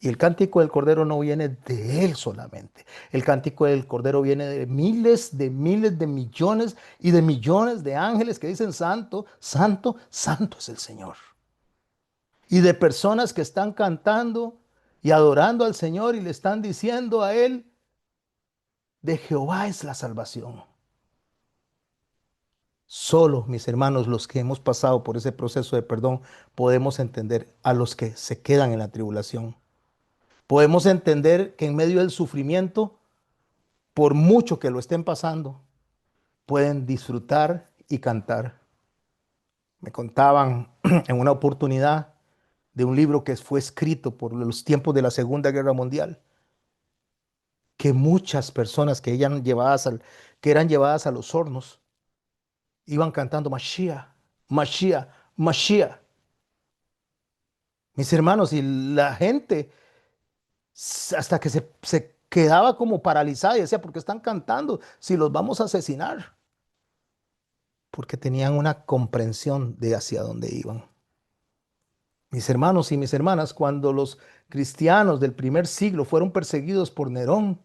Y el cántico del Cordero no viene de él solamente. El cántico del Cordero viene de miles, de millones y de millones de ángeles que dicen santo, santo, santo es el Señor. Y de personas que están cantando y adorando al Señor y le están diciendo a él, de Jehová es la salvación. Solo, mis hermanos, los que hemos pasado por ese proceso de perdón, podemos entender a los que se quedan en la tribulación. Podemos entender que en medio del sufrimiento, por mucho que lo estén pasando, pueden disfrutar y cantar. Me contaban en una oportunidad de un libro que fue escrito por los tiempos de la Segunda Guerra Mundial, que muchas personas que eran llevadas a los hornos iban cantando Mashiach, Mashiach, Mashiach. Mis hermanos, y la gente hasta que se quedaba como paralizada y decía, ¿por qué están cantando si los vamos a asesinar? Porque tenían una comprensión de hacia dónde iban. Mis hermanos y mis hermanas, cuando los cristianos del primer siglo fueron perseguidos por Nerón,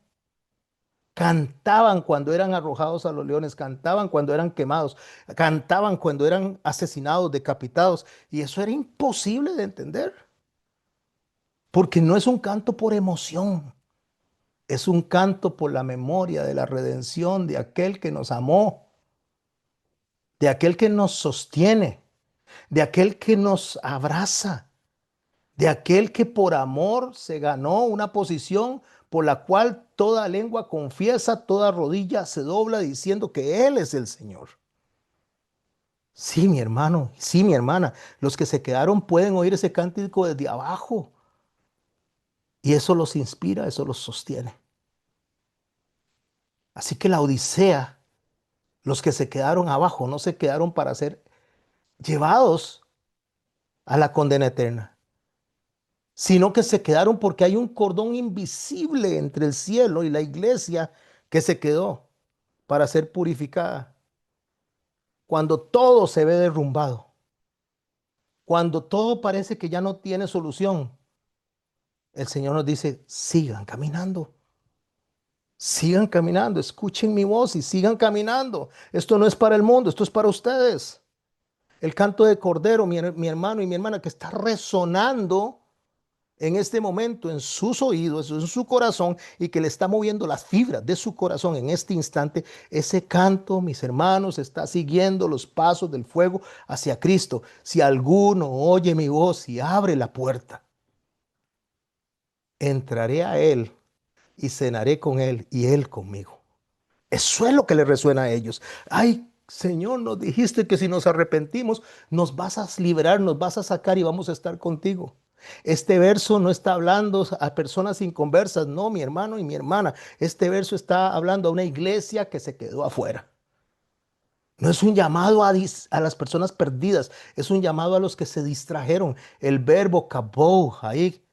cantaban cuando eran arrojados a los leones, cantaban cuando eran quemados, cantaban cuando eran asesinados, decapitados, y eso era imposible de entender, porque no es un canto por emoción, es un canto por la memoria de la redención de aquel que nos amó, de aquel que nos sostiene, de aquel que nos abraza, de aquel que por amor se ganó una posición por la cual toda lengua confiesa, toda rodilla se dobla diciendo que Él es el Señor. Sí, mi hermano, sí, mi hermana, los que se quedaron pueden oír ese cántico desde abajo y eso los inspira, eso los sostiene. Así que la Odisea, los que se quedaron abajo, no se quedaron para ser llevados a la condena eterna, sino que se quedaron porque hay un cordón invisible entre el cielo y la iglesia que se quedó para ser purificada. Cuando todo se ve derrumbado, cuando todo parece que ya no tiene solución, el Señor nos dice, sigan caminando, Sigan caminando, escuchen mi voz y sigan caminando. Esto no es para el mundo, esto es para ustedes. El canto de Cordero, mi hermano y mi hermana, que está resonando en este momento en sus oídos, en su corazón, y que le está moviendo las fibras de su corazón en este instante. Ese canto, mis hermanos, está siguiendo los pasos del fuego hacia Cristo. Si alguno oye mi voz y abre la puerta, entraré a él y cenaré con él y él conmigo. Eso es lo que le resuena a ellos. Ay, Señor, nos dijiste que si nos arrepentimos, nos vas a liberar, nos vas a sacar y vamos a estar contigo. Este verso no está hablando a personas inconversas, no, mi hermano y mi hermana. Este verso está hablando a una iglesia que se quedó afuera. No es un llamado a las personas perdidas, es un llamado a los que se distrajeron. El verbo kabou ahí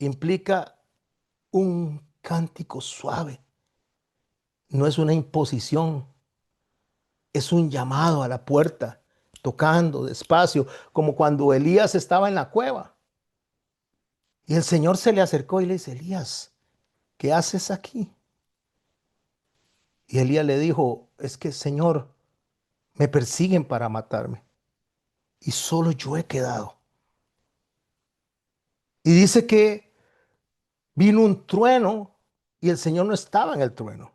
implica un cántico suave, no es una imposición. Es un llamado a la puerta, tocando despacio, como cuando Elías estaba en la cueva. Y el Señor se le acercó y le dice, Elías, ¿qué haces aquí? Y Elías le dijo, es que Señor, me persiguen para matarme y solo yo he quedado. Y dice que vino un trueno y el Señor no estaba en el trueno.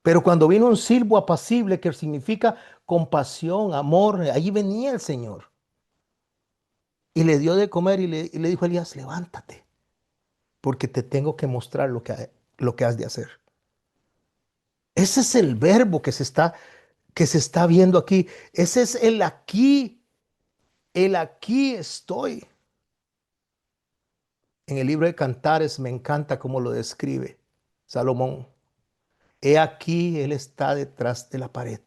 Pero cuando vino un silbo apacible, que significa compasión, amor, allí venía el Señor. Y le dio de comer y le dijo a Elías, levántate, porque te tengo que mostrar lo que has de hacer. Ese es el verbo que se está viendo aquí. Ese es el aquí. El aquí estoy. En el libro de Cantares me encanta cómo lo describe Salomón. He aquí, él está detrás de la pared,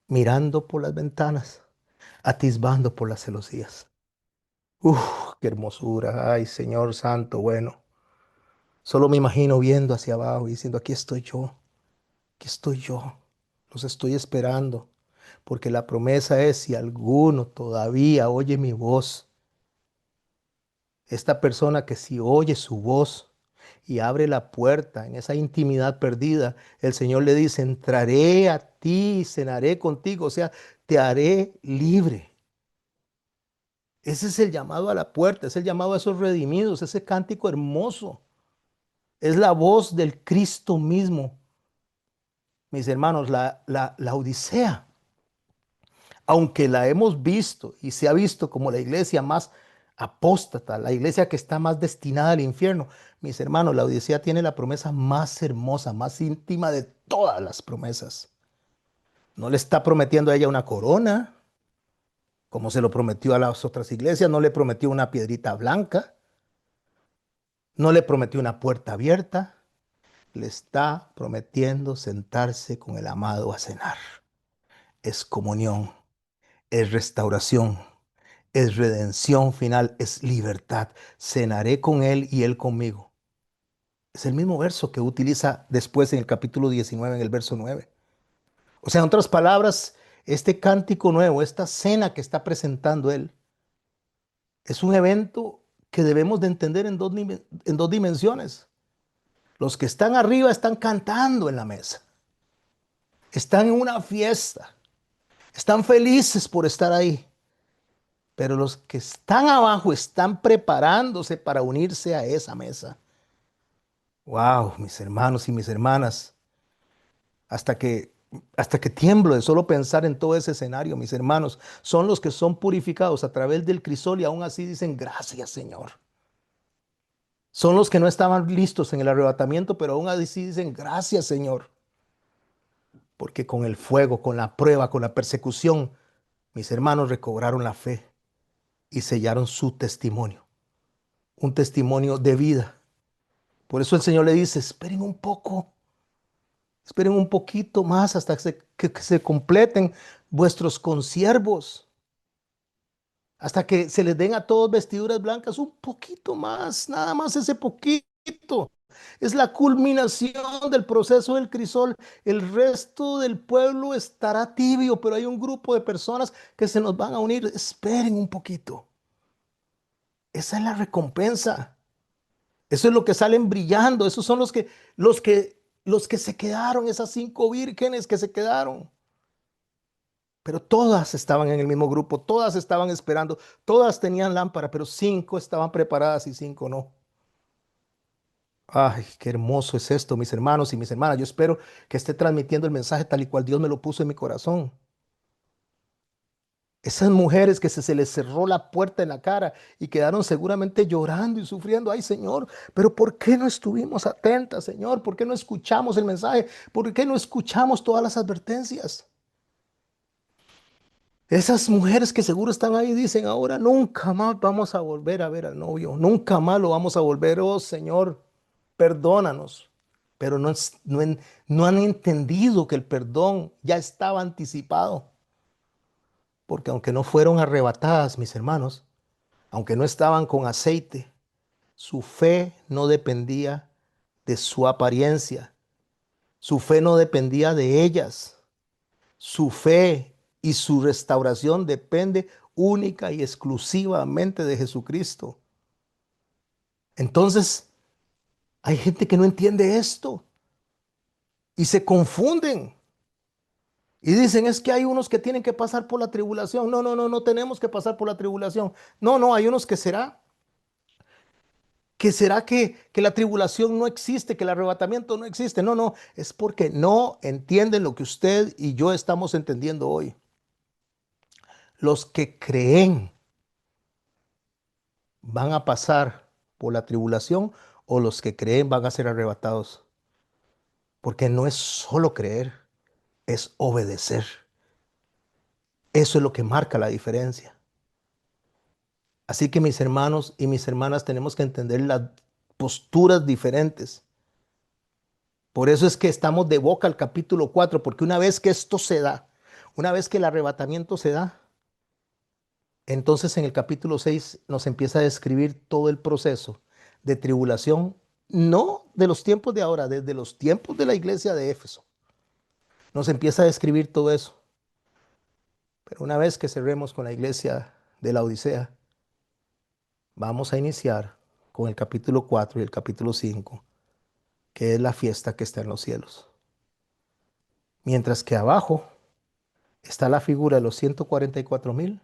mirando por las ventanas, atisbando por las celosías. Uf, qué hermosura. Ay, Señor Santo, bueno. Solo me imagino viendo hacia abajo y diciendo, aquí estoy yo. Aquí estoy yo, los estoy esperando, porque la promesa es, si alguno todavía oye mi voz, esta persona que si oye su voz y abre la puerta en esa intimidad perdida, el Señor le dice, entraré a ti y cenaré contigo, o sea, te haré libre. Ese es el llamado a la puerta, es el llamado a esos redimidos, ese cántico hermoso. Es la voz del Cristo mismo. Mis hermanos, la Odisea, aunque la hemos visto y se ha visto como la iglesia más apóstata, la iglesia que está más destinada al infierno, mis hermanos, la Odisea tiene la promesa más hermosa, más íntima de todas las promesas. No le está prometiendo a ella una corona, como se lo prometió a las otras iglesias, no le prometió una piedrita blanca, no le prometió una puerta abierta, le está prometiendo sentarse con el amado a cenar. Es comunión, es restauración, es redención final, es libertad. Cenaré con él y él conmigo. Es el mismo verso que utiliza después en el capítulo 19, en el verso 9. O sea, en otras palabras, este cántico nuevo, esta cena que está presentando él, es un evento que debemos de entender en dos dimensiones. Los que están arriba están cantando en la mesa, están en una fiesta, están felices por estar ahí. Pero los que están abajo están preparándose para unirse a esa mesa. Wow, mis hermanos y mis hermanas, hasta que hasta que tiemblo de solo pensar en todo ese escenario, mis hermanos, son los que son purificados a través del crisol y aún así dicen gracias, Señor. Son los que no estaban listos en el arrebatamiento, pero aún así dicen gracias, Señor. Porque con el fuego, con la prueba, con la persecución, mis hermanos recobraron la fe y sellaron su testimonio, un testimonio de vida. Por eso el Señor le dice, esperen un poquito más hasta que se completen vuestros consiervos, hasta que se les den a todos vestiduras blancas, un poquito más, nada más ese poquito. Es la culminación del proceso del crisol. El resto del pueblo estará tibio, pero hay un grupo de personas que se nos van a unir. Esperen un poquito. Esa es la recompensa. Eso es lo que salen brillando. Esos son los que se quedaron, esas 5 vírgenes que se quedaron. Pero todas estaban en el mismo grupo, todas estaban esperando, todas tenían lámpara, pero 5 estaban preparadas y 5 no. Ay, qué hermoso es esto, mis hermanos y mis hermanas. Yo espero que esté transmitiendo el mensaje tal y cual Dios me lo puso en mi corazón. Esas mujeres que se les cerró la puerta en la cara y quedaron seguramente llorando y sufriendo. Ay, Señor, pero ¿por qué no estuvimos atentas, Señor? ¿Por qué no escuchamos el mensaje? ¿Por qué no escuchamos todas las advertencias? Esas mujeres que seguro están ahí dicen, ahora nunca más vamos a volver a ver al novio, nunca más lo vamos a volver. Oh, Señor, perdónanos. Pero no han entendido que el perdón ya estaba anticipado. Porque aunque no fueron arrebatadas, mis hermanos, aunque no estaban con aceite, su fe no dependía de su apariencia. Su fe no dependía de ellas. Su fe y su restauración depende única y exclusivamente de Jesucristo. Entonces, hay gente que no entiende esto y se confunden y dicen, es que hay unos que tienen que pasar por la tribulación. No, no, no, no tenemos que pasar por la tribulación. No, no, hay unos que la tribulación no existe, que el arrebatamiento no existe. No, no, es porque no entienden lo que usted y yo estamos entendiendo hoy. Los que creen van a pasar por la tribulación o los que creen van a ser arrebatados. Porque no es solo creer, es obedecer. Eso es lo que marca la diferencia. Así que mis hermanos y mis hermanas tenemos que entender las posturas diferentes. Por eso es que estamos de boca al capítulo 4, porque una vez que esto se da, una vez que el arrebatamiento se da, entonces en el capítulo 6 nos empieza a describir todo el proceso de tribulación, no de los tiempos de ahora, desde los tiempos de la iglesia de Éfeso. Nos empieza a describir todo eso. Pero una vez que cerremos con la iglesia de la Odisea, vamos a iniciar con el capítulo 4 y el capítulo 5, que es la fiesta que está en los cielos. Mientras que abajo está la figura de los 144,000,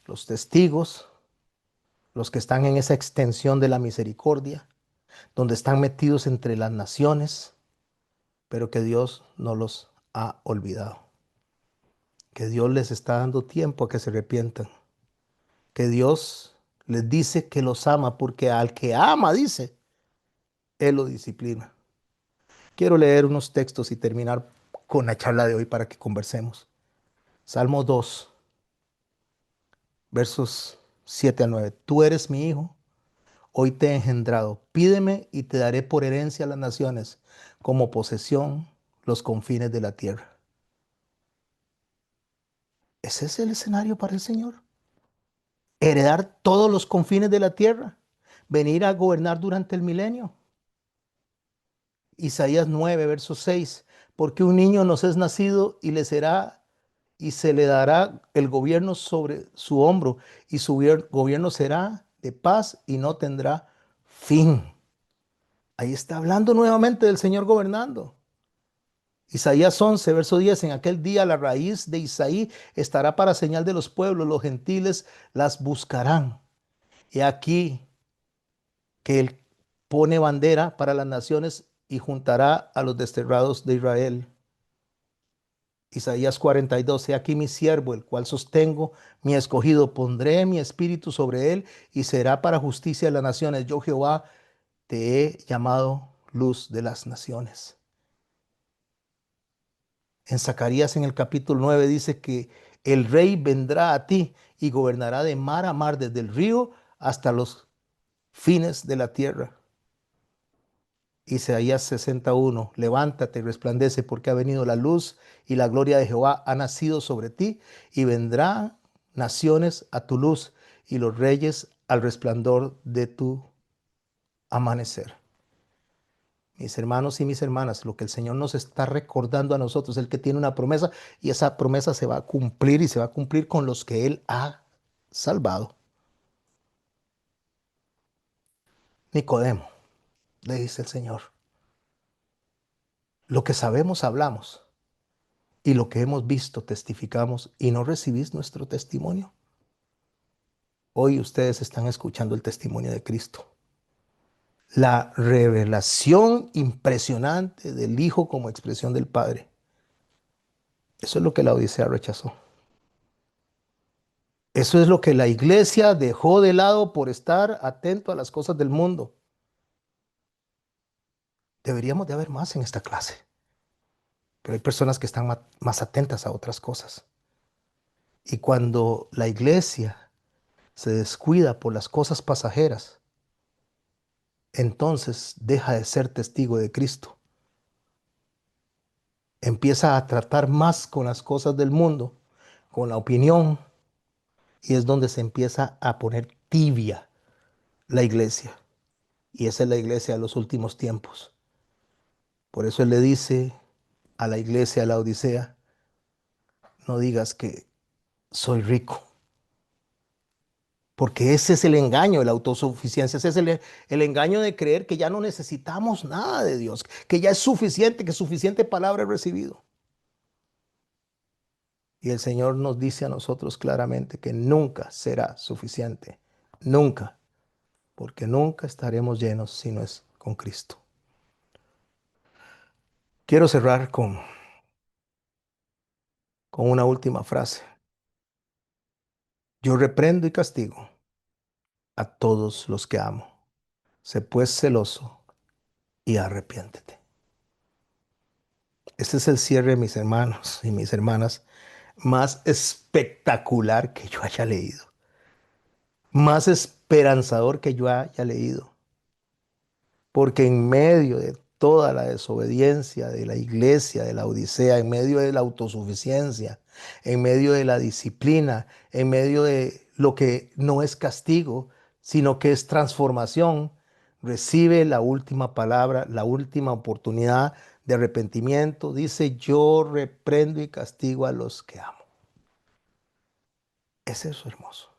los testigos, los que están en esa extensión de la misericordia, donde están metidos entre las naciones, pero que Dios no los ha olvidado. Que Dios les está dando tiempo a que se arrepientan. Que Dios les dice que los ama, porque al que ama, dice, Él lo disciplina. Quiero leer unos textos y terminar con la charla de hoy para que conversemos. Salmo 2, versos 7 al 9. Tú eres mi hijo, hoy te he engendrado. Pídeme y te daré por herencia a las naciones, como posesión los confines de la tierra. ¿Ese es el escenario para el Señor? Heredar todos los confines de la tierra, venir a gobernar durante el milenio. Isaías 9, verso 6. Porque un niño nos es nacido y se le dará el gobierno sobre su hombro, y su gobierno será de paz y no tendrá fin. Ahí está hablando nuevamente del Señor gobernando. Isaías 11, verso 10. En aquel día la raíz de Isaí estará para señal de los pueblos, los gentiles las buscarán. Y aquí que él pone bandera para las naciones y juntará a los desterrados de Israel. Isaías 42, he aquí mi siervo, el cual sostengo, mi escogido, pondré mi espíritu sobre él y será para justicia de las naciones. Yo Jehová te he llamado luz de las naciones. En Zacarías en el capítulo 9 dice que el rey vendrá a ti y gobernará de mar a mar, desde el río hasta los fines de la tierra. Isaías 61, levántate y resplandece porque ha venido la luz y la gloria de Jehová ha nacido sobre ti y vendrán naciones a tu luz y los reyes al resplandor de tu amanecer. Mis hermanos y mis hermanas, lo que el Señor nos está recordando a nosotros es el que tiene una promesa y esa promesa se va a cumplir y se va a cumplir con los que Él ha salvado. Nicodemo. le dice el Señor. Lo que sabemos hablamos y lo que hemos visto testificamos y no recibís nuestro testimonio. Hoy ustedes están escuchando el testimonio de Cristo. La revelación impresionante del Hijo como expresión del Padre. Eso es lo que la Odisea rechazó. Eso es lo que la iglesia dejó de lado por estar atento a las cosas del mundo. Deberíamos de haber más en esta clase, pero hay personas que están más atentas a otras cosas. Y cuando la iglesia se descuida por las cosas pasajeras, entonces deja de ser testigo de Cristo. Empieza a tratar más con las cosas del mundo, con la opinión, y es donde se empieza a poner tibia la iglesia. Y esa es la iglesia de los últimos tiempos. Por eso él le dice a la iglesia de la Odisea, no digas que soy rico, porque ese es el engaño de la autosuficiencia, ese es el engaño de creer que ya no necesitamos nada de Dios, que ya es suficiente, que suficiente palabra he recibido. Y el Señor nos dice a nosotros claramente que nunca será suficiente, nunca, porque nunca estaremos llenos si no es con Cristo. Quiero cerrar con una última frase. Yo reprendo y castigo a todos los que amo. Sé pues celoso y arrepiéntete. Este es el cierre, mis hermanos y mis hermanas, más espectacular que yo haya leído, más esperanzador que yo haya leído. Porque en medio de toda la desobediencia de la iglesia, de la Odisea, en medio de la autosuficiencia, en medio de la disciplina, en medio de lo que no es castigo, sino que es transformación, recibe la última palabra, la última oportunidad de arrepentimiento. Dice, yo reprendo y castigo a los que amo. Ese es eso hermoso.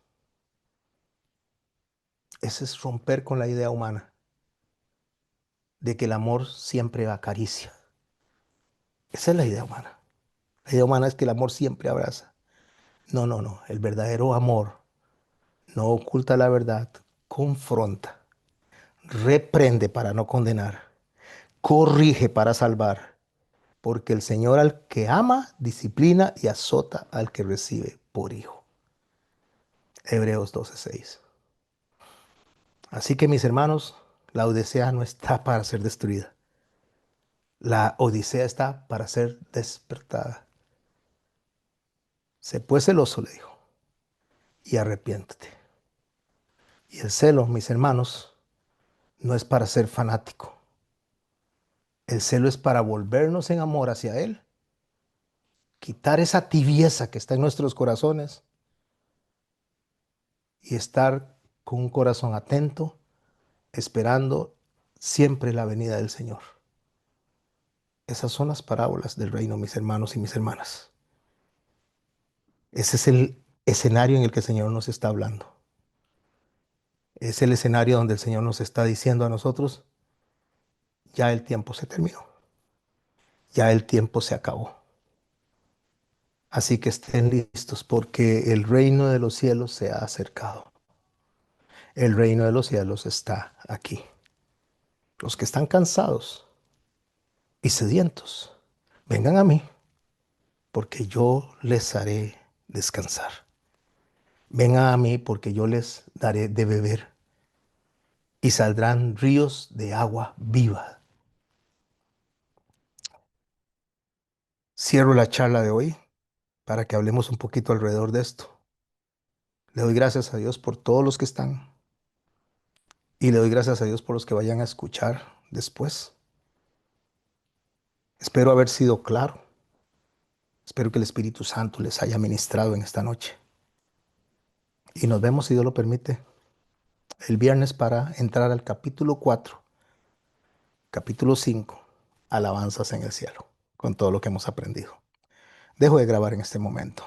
Ese es romper con la idea humana de que el amor siempre acaricia. Esa es la idea humana. La idea humana es que el amor siempre abraza. No, no, no. El verdadero amor no oculta la verdad, confronta, reprende para no condenar, corrige para salvar, porque el Señor al que ama, disciplina y azota al que recibe por hijo. Hebreos 12:6. Así que mis hermanos, la Odisea no está para ser destruida. La Odisea está para ser despertada. Sé pues celoso, le dijo, y arrepiéntete. Y el celo, mis hermanos, no es para ser fanático. El celo es para volvernos en amor hacia Él, quitar esa tibieza que está en nuestros corazones y estar con un corazón atento, esperando siempre la venida del Señor. Esas son las parábolas del reino, mis hermanos y mis hermanas. Ese es el escenario en el que el Señor nos está hablando. Es el escenario donde el Señor nos está diciendo a nosotros, ya el tiempo se terminó, ya el tiempo se acabó. Así que estén listos porque el reino de los cielos se ha acercado. El reino de los cielos está aquí. Los que están cansados y sedientos, vengan a mí, porque yo les haré descansar. Vengan a mí, porque yo les daré de beber y saldrán ríos de agua viva. Cierro la charla de hoy para que hablemos un poquito alrededor de esto. Le doy gracias a Dios por todos los que están y le doy gracias a Dios por los que vayan a escuchar después. Espero haber sido claro. Espero que el Espíritu Santo les haya ministrado en esta noche. Y nos vemos, si Dios lo permite, el viernes para entrar al capítulo 4, capítulo 5, alabanzas en el cielo, con todo lo que hemos aprendido. Dejo de grabar en este momento.